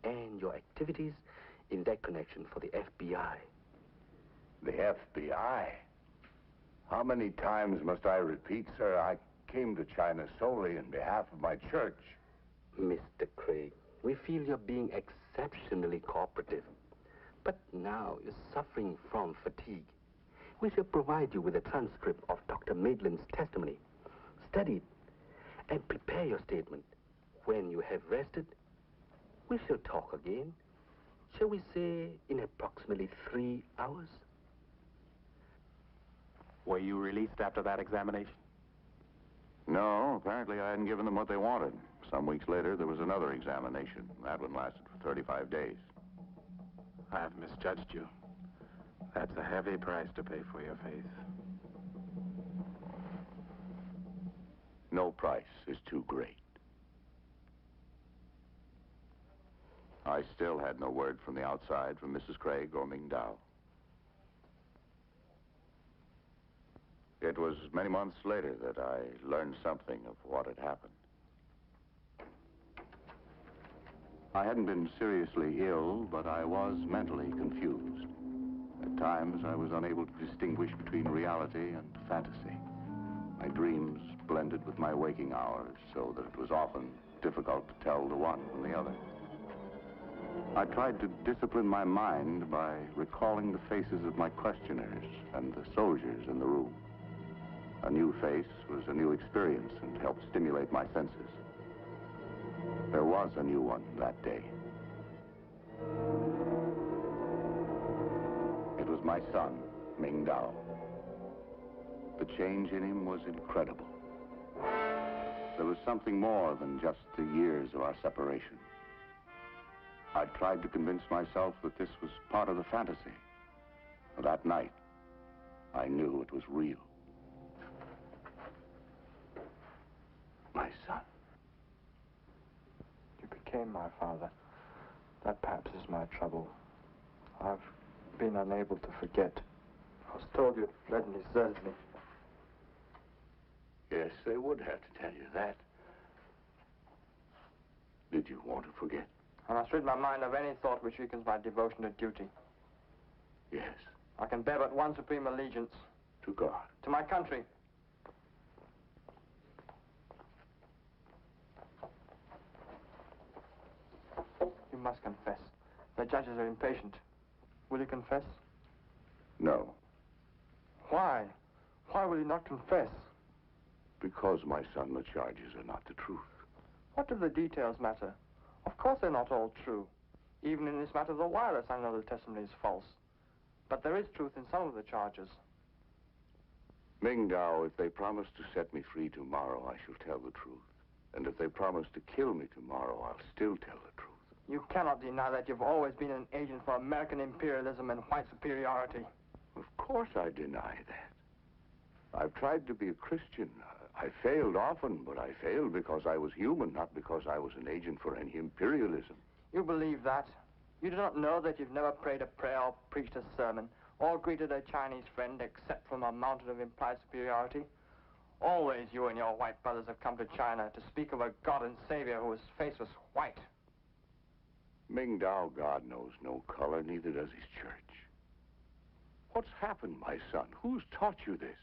and your activities in that connection for the FBI. The FBI? How many times must I repeat, sir? I came to China solely in behalf of my church. Mr. Craig, we feel you're being exceptionally cooperative. But now you're suffering from fatigue. We shall provide you with a transcript of Dr. Maitland's testimony. Study it and prepare your statement. When you have rested, we shall talk again. Shall we say in approximately 3 hours? Were you released after that examination? No, apparently I hadn't given them what they wanted. Some weeks later, there was another examination. That one lasted for 35 days. I've misjudged you. That's a heavy price to pay for your faith. No price is too great. I still had no word from the outside from Mrs. Craig or Ming Dao. It was many months later that I learned something of what had happened. I hadn't been seriously ill, but I was mentally confused. At times, I was unable to distinguish between reality and fantasy. My dreams blended with my waking hours, so that it was often difficult to tell the one from the other. I tried to discipline my mind by recalling the faces of my questioners and the soldiers in the room. A new face was a new experience and helped stimulate my senses. There was a new one that day. It was my son, Ming Dao. The change in him was incredible. There was something more than just the years of our separation. I tried to convince myself that this was part of the fantasy. That night, I knew it was real. My son. You became my father. That perhaps is my trouble. I've been unable to forget. I was told you'd readily desert me. Yes, they would have to tell you that. Did you want to forget? I must rid my mind of any thought which weakens my devotion to duty. Yes. I can bear but one supreme allegiance. To God. To my country. You must confess. The judges are impatient. Will you confess? No. Why? Why will you not confess? Because, my son, the charges are not the truth. What do the details matter? Of course they're not all true. Even in this matter of the wireless, I know the testimony is false. But there is truth in some of the charges. Ming Dao, if they promise to set me free tomorrow, I shall tell the truth. And if they promise to kill me tomorrow, I'll still tell the truth. You cannot deny that you've always been an agent for American imperialism and white superiority. Of course I deny that. I've tried to be a Christian. I failed often, but I failed because I was human, not because I was an agent for any imperialism. You believe that? You do not know that you've never prayed a prayer or preached a sermon or greeted a Chinese friend except from a mountain of implied superiority? Always you and your white brothers have come to China to speak of a God and Savior whose face was white. Ming Dao God knows no color, neither does his church. What's happened, my son? Who's taught you this?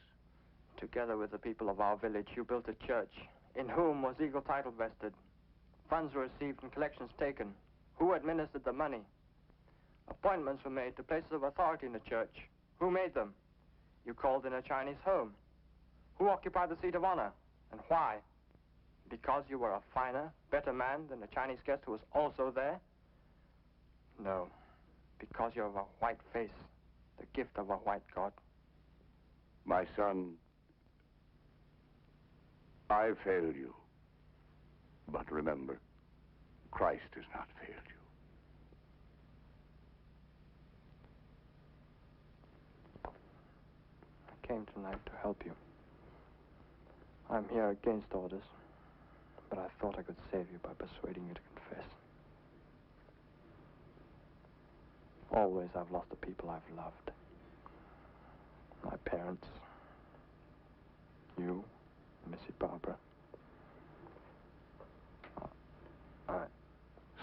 Together with the people of our village, you built a church, in whom was legal title vested. Funds were received and collections taken. Who administered the money? Appointments were made to places of authority in the church. Who made them? You called in a Chinese home. Who occupied the seat of honor, and why? Because you were a finer, better man than the Chinese guest who was also there? No, because you have a white face, the gift of a white God. My son, I failed you. But remember, Christ has not failed you. I came tonight to help you. I'm here against orders, but I thought I could save you by persuading you to confess. Always I've lost the people I've loved. My parents, you, Missy Barbara.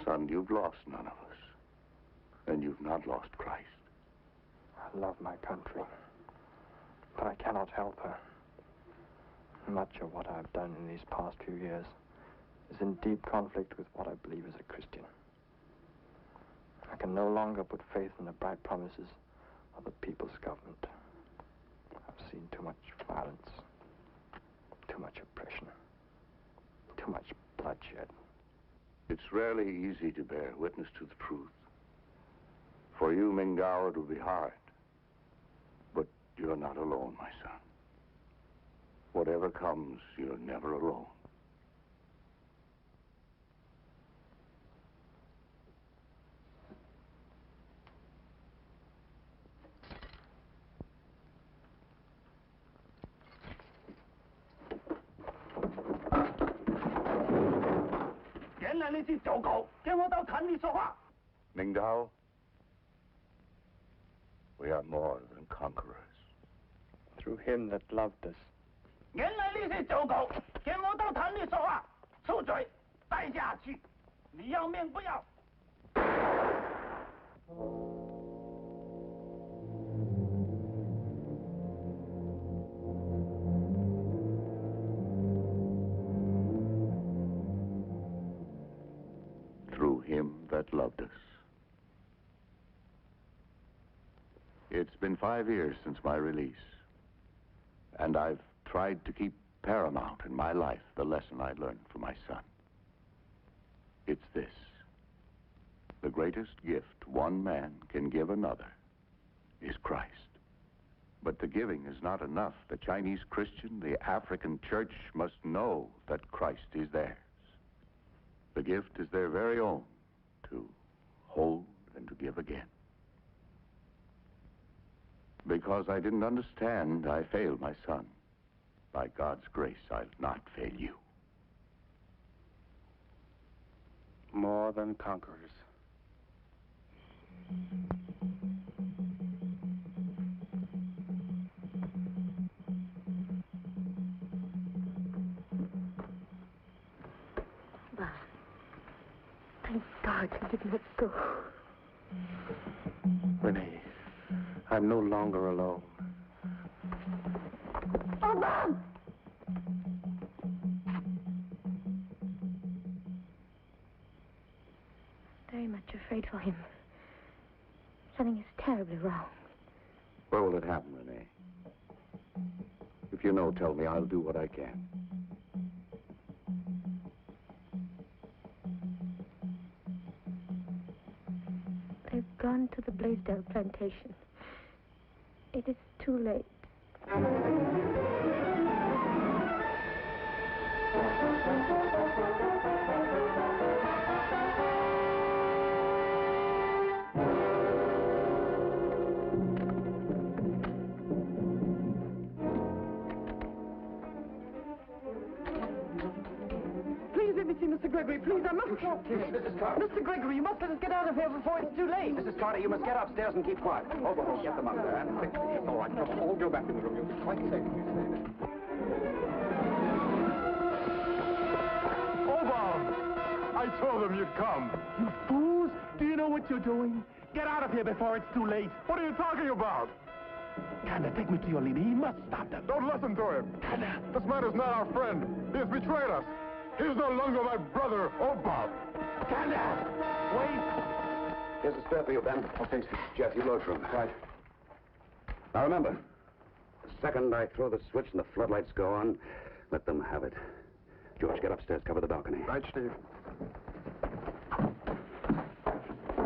Son, you've lost none of us. And you've not lost Christ. I love my country, but I cannot help her. Much of what I've done in these past few years is in deep conflict with what I believe as a Christian. I can no longer put faith in the bright promises of the people's government. I've seen too much violence, too much oppression, too much bloodshed. It's rarely easy to bear witness to the truth. For you, Ming Dao, it will be hard. But you're not alone, my son. Whatever comes, you're never alone. Ming Dao, we are more than conquerors. Through him that loved us. 原来你是走狗，跟我到坛里说话，出嘴，带下去，你要命不要？ Through him that loved us. It's been 5 years since my release, and I've tried to keep paramount in my life the lesson I learned from my son. It's this: the greatest gift one man can give another is Christ. But the giving is not enough. The Chinese Christian, the African church must know that Christ is theirs. The gift is their very own, to hold and to give again. Because I didn't understand, I failed my son. By God's grace, I'll not fail you. More than conquerors. Bob, thank God you did not go. Renee, I'm no longer alone. Oh, Bob! Very much afraid for him. Something is terribly wrong. Where will it happen, Renee? If you know, tell me. I'll do what I can. has gone to the Blaisdell plantation. It is too late. Please let me see Mr. Gregory. Please, I must talk to him. Mrs. Carter. Mr. Gregory, you must let us get out of here before it's too late. Mrs. Carter, you must get upstairs and keep quiet. Overhaul, get them up there, and quickly. All right, now all go back in the room. You'll be quite safe. I told them you'd come. You fools! Do you know what you're doing? Get out of here before it's too late. What are you talking about? Tanner, take me to your leader. He must stop them. Don't listen to him. Tanner! This man is not our friend. He has betrayed us. He is no longer my brother, Bob. Tanner! Wait! Here's a spare for you, Ben. Okay, Jeff, you load for him. Right. Now remember, the second I throw the switch and the floodlights go on, let them have it. George, get upstairs, cover the balcony. Right, Steve.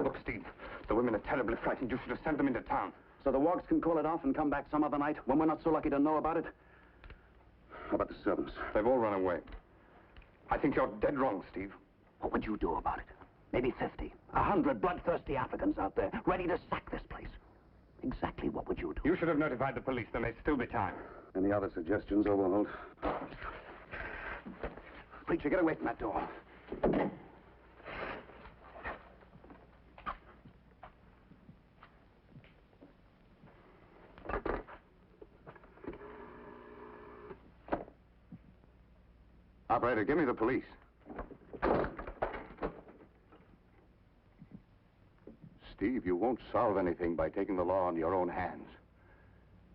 Look, Steve, the women are terribly frightened. You should have sent them into town. So the Wogs can call it off and come back some other night when we're not so lucky to know about it? How about the servants? They've all run away. I think you're dead wrong, Steve. What would you do about it? Maybe 50, 100 bloodthirsty Africans out there, ready to sack this place. Exactly what would you do? You should have notified the police. There may still be time. Any other suggestions, Overholt? Preacher, get away from that door. Operator, give me the police. Steve, you won't solve anything by taking the law into your own hands.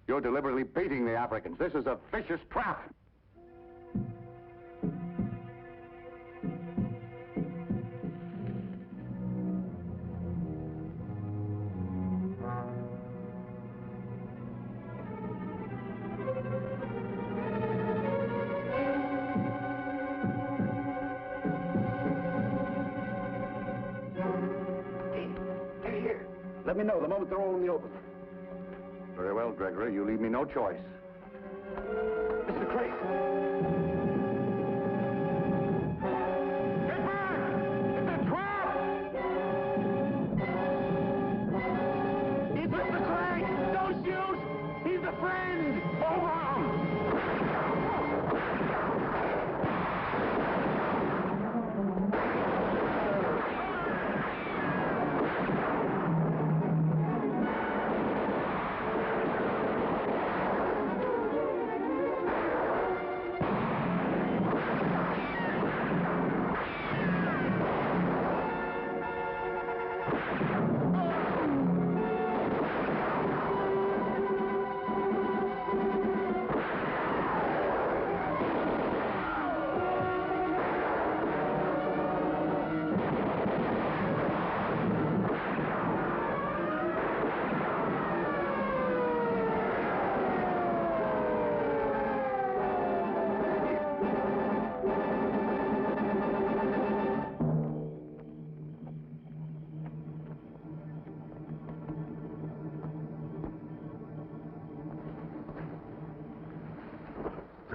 You're deliberately baiting the Africans. This is a vicious trap. Let me know the moment they're all in the open. Very well, Gregory. You leave me no choice. Mr. Craig. Get back! It's a trap! It's Mr. Craig! Don't shoot! He's a friend! Over him!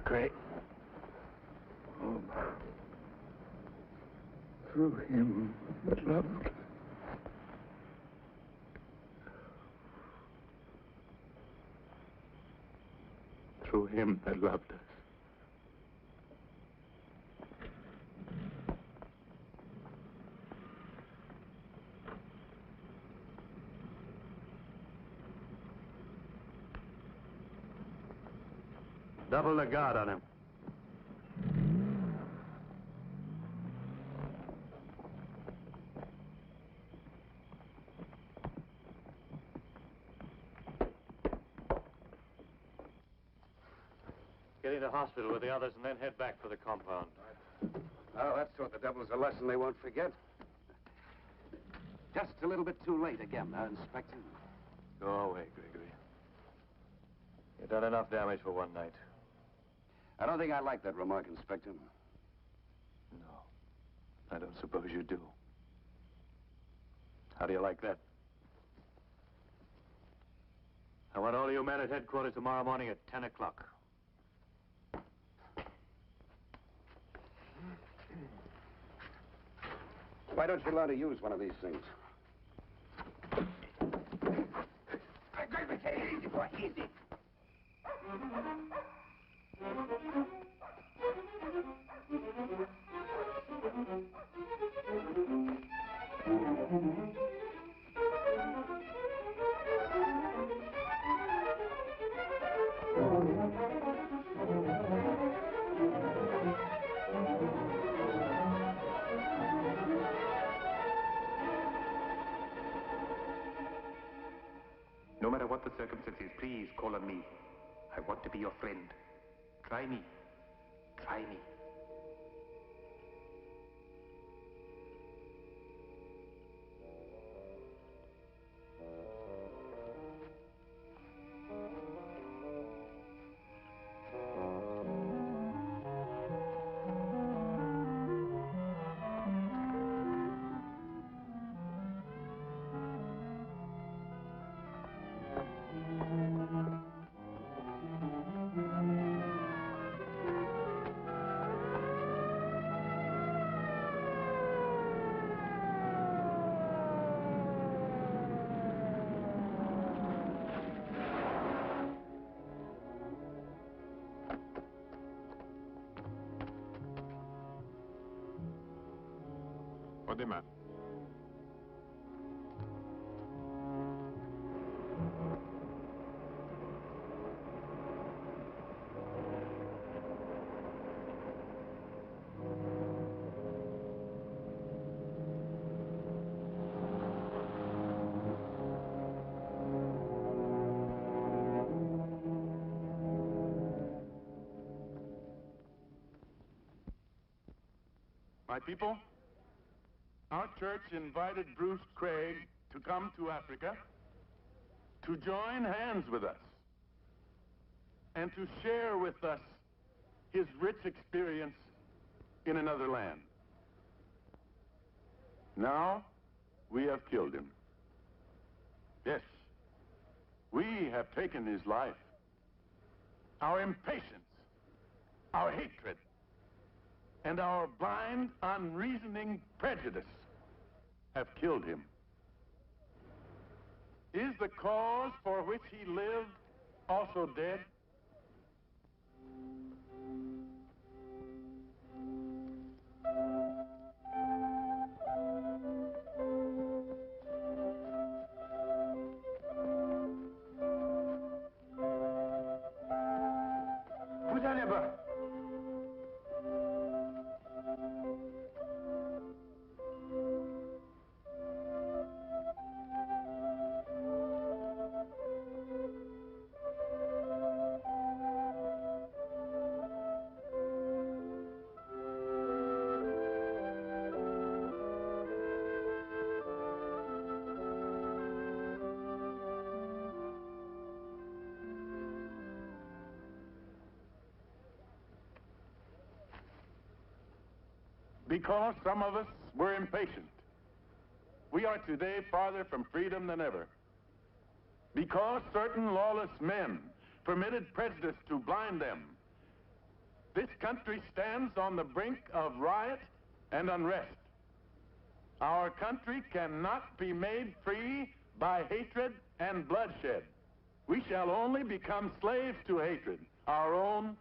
Craig. Oh, through him that loved. Through him that loved us. Double the guard on him. Get into hospital with the others and then head back for the compound. Oh, that's taught the devils a lesson they won't forget. Just a little bit too late again, Inspector. Go away, Gregory. You've done enough damage for one night. I don't think I like that remark, Inspector. No, I don't suppose you do. How do you like that? I want all you men at headquarters tomorrow morning at 10 o'clock. Why don't you learn to use one of these things? Easy, boy, easy. No matter what the circumstances, please call on me. I want to be your friend. Try me. Try me. Demain. My people, our church invited Bruce Craig to come to Africa to join hands with us and to share with us his rich experience in another land. Now, we have killed him. Yes, we have taken his life. Our impatience, our hatred, and our blind, unreasoning prejudice have killed him. Is the cause for which he lived also dead? Vous allez voir. Because some of us were impatient. We are today farther from freedom than ever. Because certain lawless men permitted prejudice to blind them, this country stands on the brink of riot and unrest. Our country cannot be made free by hatred and bloodshed. We shall only become slaves to hatred, our own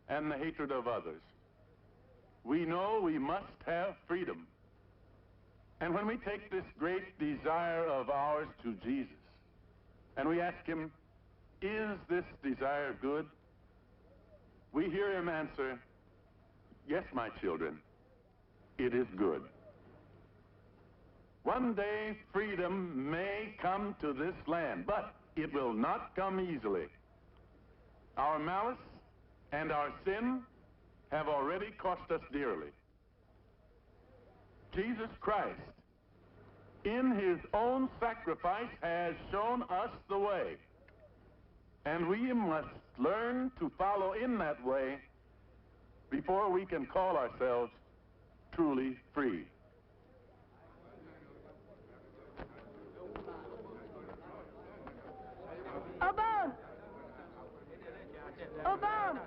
and the hatred of others. We know we must have freedom. And when we take this great desire of ours to Jesus, and we ask him, is this desire good? We hear him answer, yes, my children, it is good. One day, freedom may come to this land, but it will not come easily. Our malice and our sin have already cost us dearly. Jesus Christ, in his own sacrifice, has shown us the way. And we must learn to follow in that way before we can call ourselves truly free. Aubin! Aubin!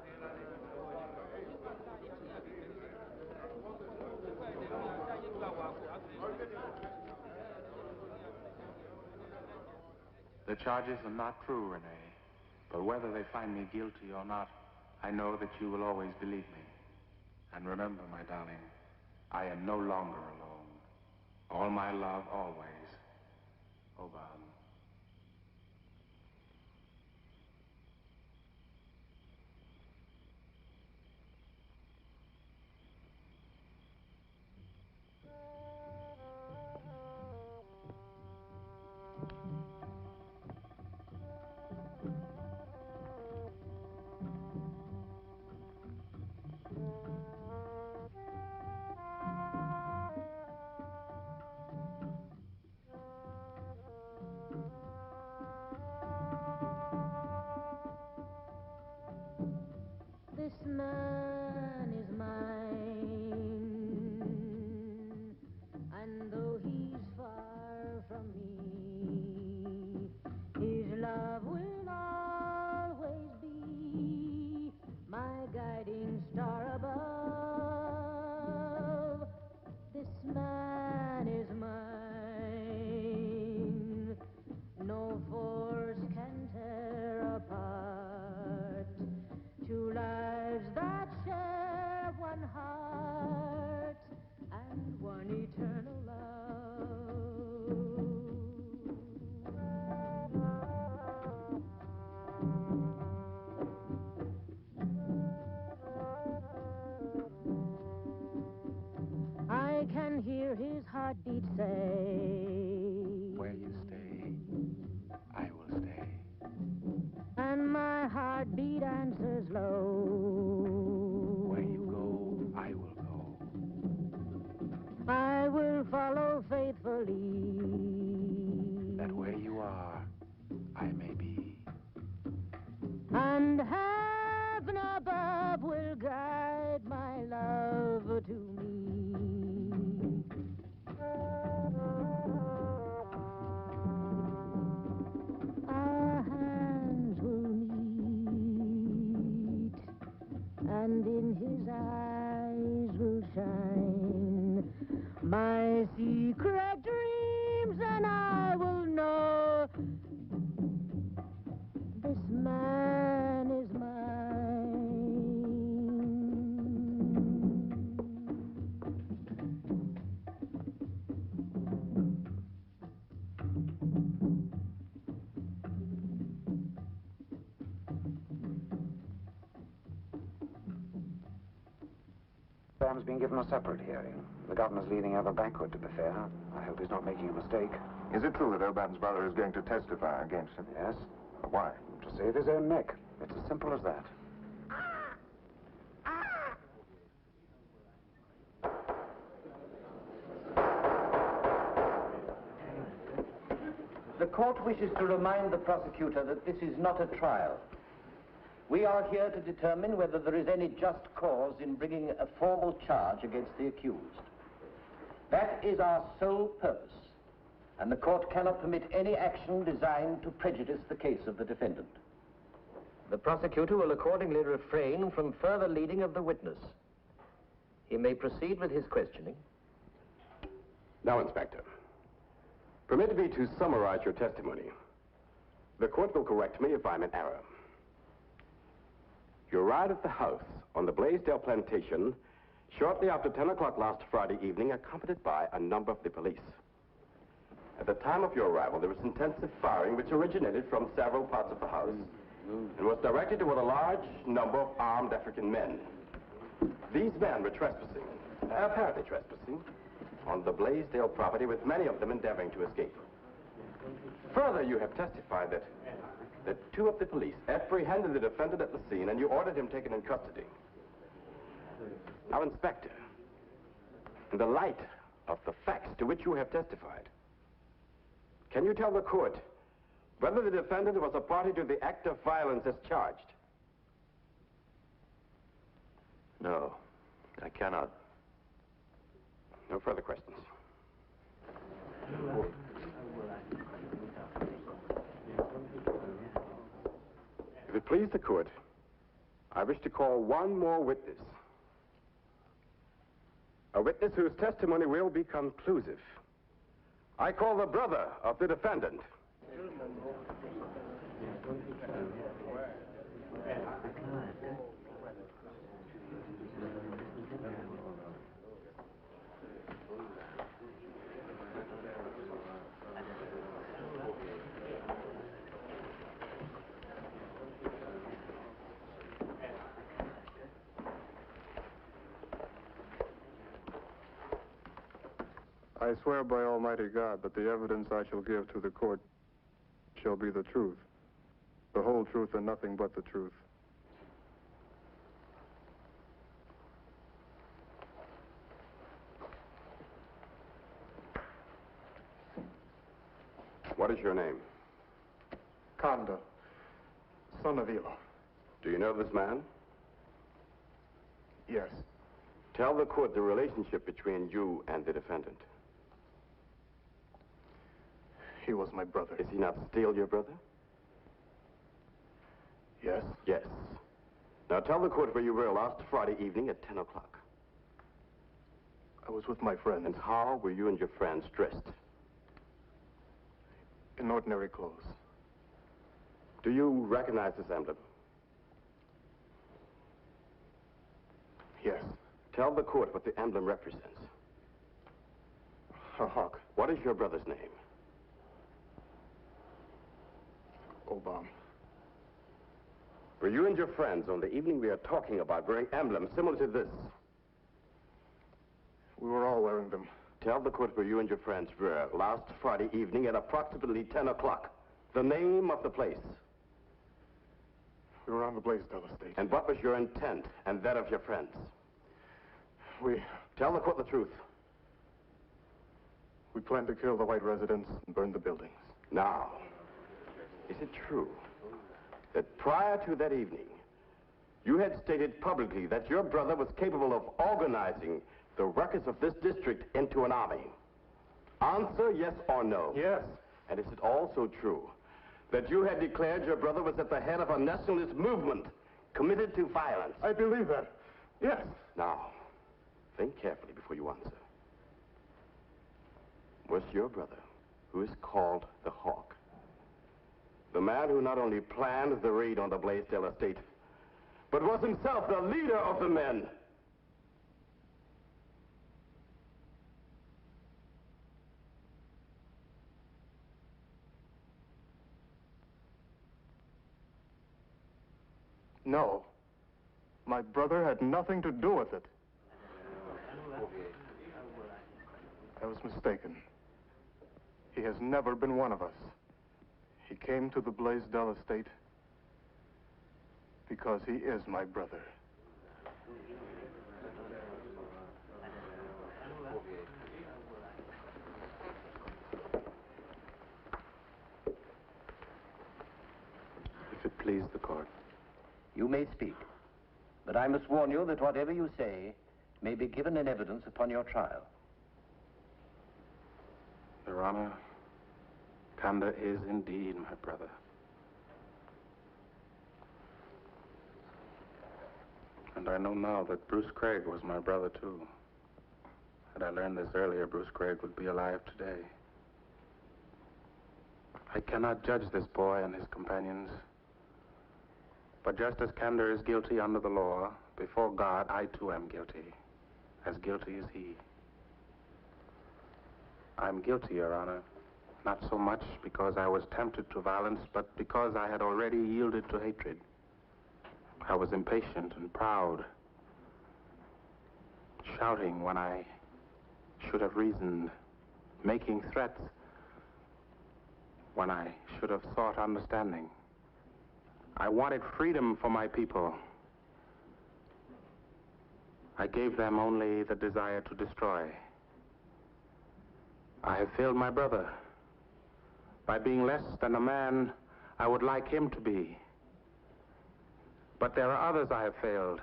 The charges are not true, Renee. But whether they find me guilty or not, I know that you will always believe me. And remember, my darling, I am no longer alone. All my love, always. Aubin. This man is mine, and though he's far from me, his love will always be my guiding star above. This man is mine, no force can tear apart two lives that share one heart and one eternal love. I can hear his heartbeat say, where you stay, I will stay. And my heartbeat answers low, where you go, I will go. I will follow faithfully, That where you are, I may be. and heaven above will guide my love to me. Our hands will meet, and in his eyes will shine my secret dreams, and I will know this man is mine. Sam's been given a separate hearing. The governor's leading out a banquet, to be fair. I hope he's not making a mistake. Is it true that Urban's brother is going to testify against him? Yes. Why? To save his own neck. It's as simple as that. The court wishes to remind the prosecutor that this is not a trial. We are here to determine whether there is any just cause in bringing a formal charge against the accused. That is our sole purpose, and the court cannot permit any action designed to prejudice the case of the defendant. The prosecutor will accordingly refrain from further leading of the witness. He may proceed with his questioning. Now, Inspector, permit me to summarize your testimony. The court will correct me if I'm in error. You arrived at the house on the Blaisdell plantation shortly after 10 o'clock last Friday evening, accompanied by a number of the police. At the time of your arrival, there was intensive firing which originated from several parts of the house and was directed toward a large number of armed African men. These men were trespassing, apparently trespassing, on the Blaisdell property, with many of them endeavoring to escape. Further, you have testified that two of the police apprehended the defendant at the scene and you ordered him taken in custody. Now, Inspector, in the light of the facts to which you have testified, can you tell the court whether the defendant was a party to the act of violence as charged? No, I cannot. No further questions. If it please the court, I wish to call one more witness. A witness whose testimony will be conclusive. I call the brother of the defendant. I swear by Almighty God that the evidence I shall give to the court shall be the truth, the whole truth and nothing but the truth. What is your name? Kanda, son of Ela. Do you know this man? Yes. Tell the court the relationship between you and the defendant. He was my brother. Is he not still your brother? Yes. Yes. Now tell the court where you were last Friday evening at 10 o'clock. I was with my friends. And how were you and your friends dressed? In ordinary clothes. Do you recognize this emblem? Yes. Tell the court what the emblem represents. A hawk. What is your brother's name? Obama. Were you and your friends on the evening we are talking about wearing emblems similar to this? We were all wearing them. Tell the court where you and your friends were last Friday evening at approximately 10 o'clock. The name of the place. We were on the Blaisdell estate. And what was your intent and that of your friends? We... Tell the court the truth. We planned to kill the white residents and burn the buildings. Now, is it true that prior to that evening, you had stated publicly that your brother was capable of organizing the workers of this district into an army? Answer yes or no. Yes. And is it also true that you had declared your brother was at the head of a nationalist movement committed to violence? I believe that. Yes. Now, think carefully before you answer. Was your brother, who is called the Hawk, the man who not only planned the raid on the Blaisdell estate, but was himself the leader of the men? No. My brother had nothing to do with it. I was mistaken. He has never been one of us. He came to the Blaisdell estate because he is my brother. If it please the court. You may speak, but I must warn you that whatever you say may be given in evidence upon your trial. Your Honor, Kanda is indeed my brother. And I know now that Bruce Craig was my brother, too. Had I learned this earlier, Bruce Craig would be alive today. I cannot judge this boy and his companions. But just as Kanda is guilty under the law, before God, I too am guilty. As guilty as he. I'm guilty, Your Honor. Not so much because I was tempted to violence, but because I had already yielded to hatred. I was impatient and proud, shouting when I should have reasoned, making threats when I should have sought understanding. I wanted freedom for my people. I gave them only the desire to destroy. I have failed my brother by being less than the man I would like him to be. But there are others I have failed.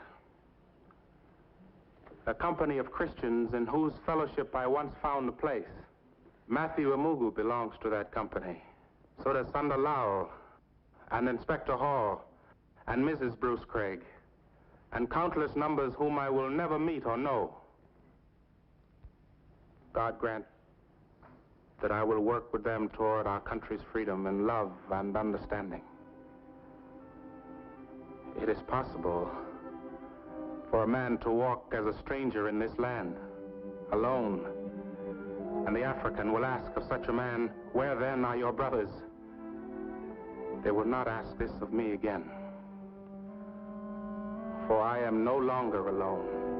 A company of Christians in whose fellowship I once found a place. Matthew Amugu belongs to that company. So does Sanda Lau and Inspector Hall and Mrs. Bruce Craig, and countless numbers whom I will never meet or know. God grant that I will work with them toward our country's freedom in love and understanding. It is possible for a man to walk as a stranger in this land, alone. And the African will ask of such a man, "Where then are your brothers?" They will not ask this of me again. For I am no longer alone.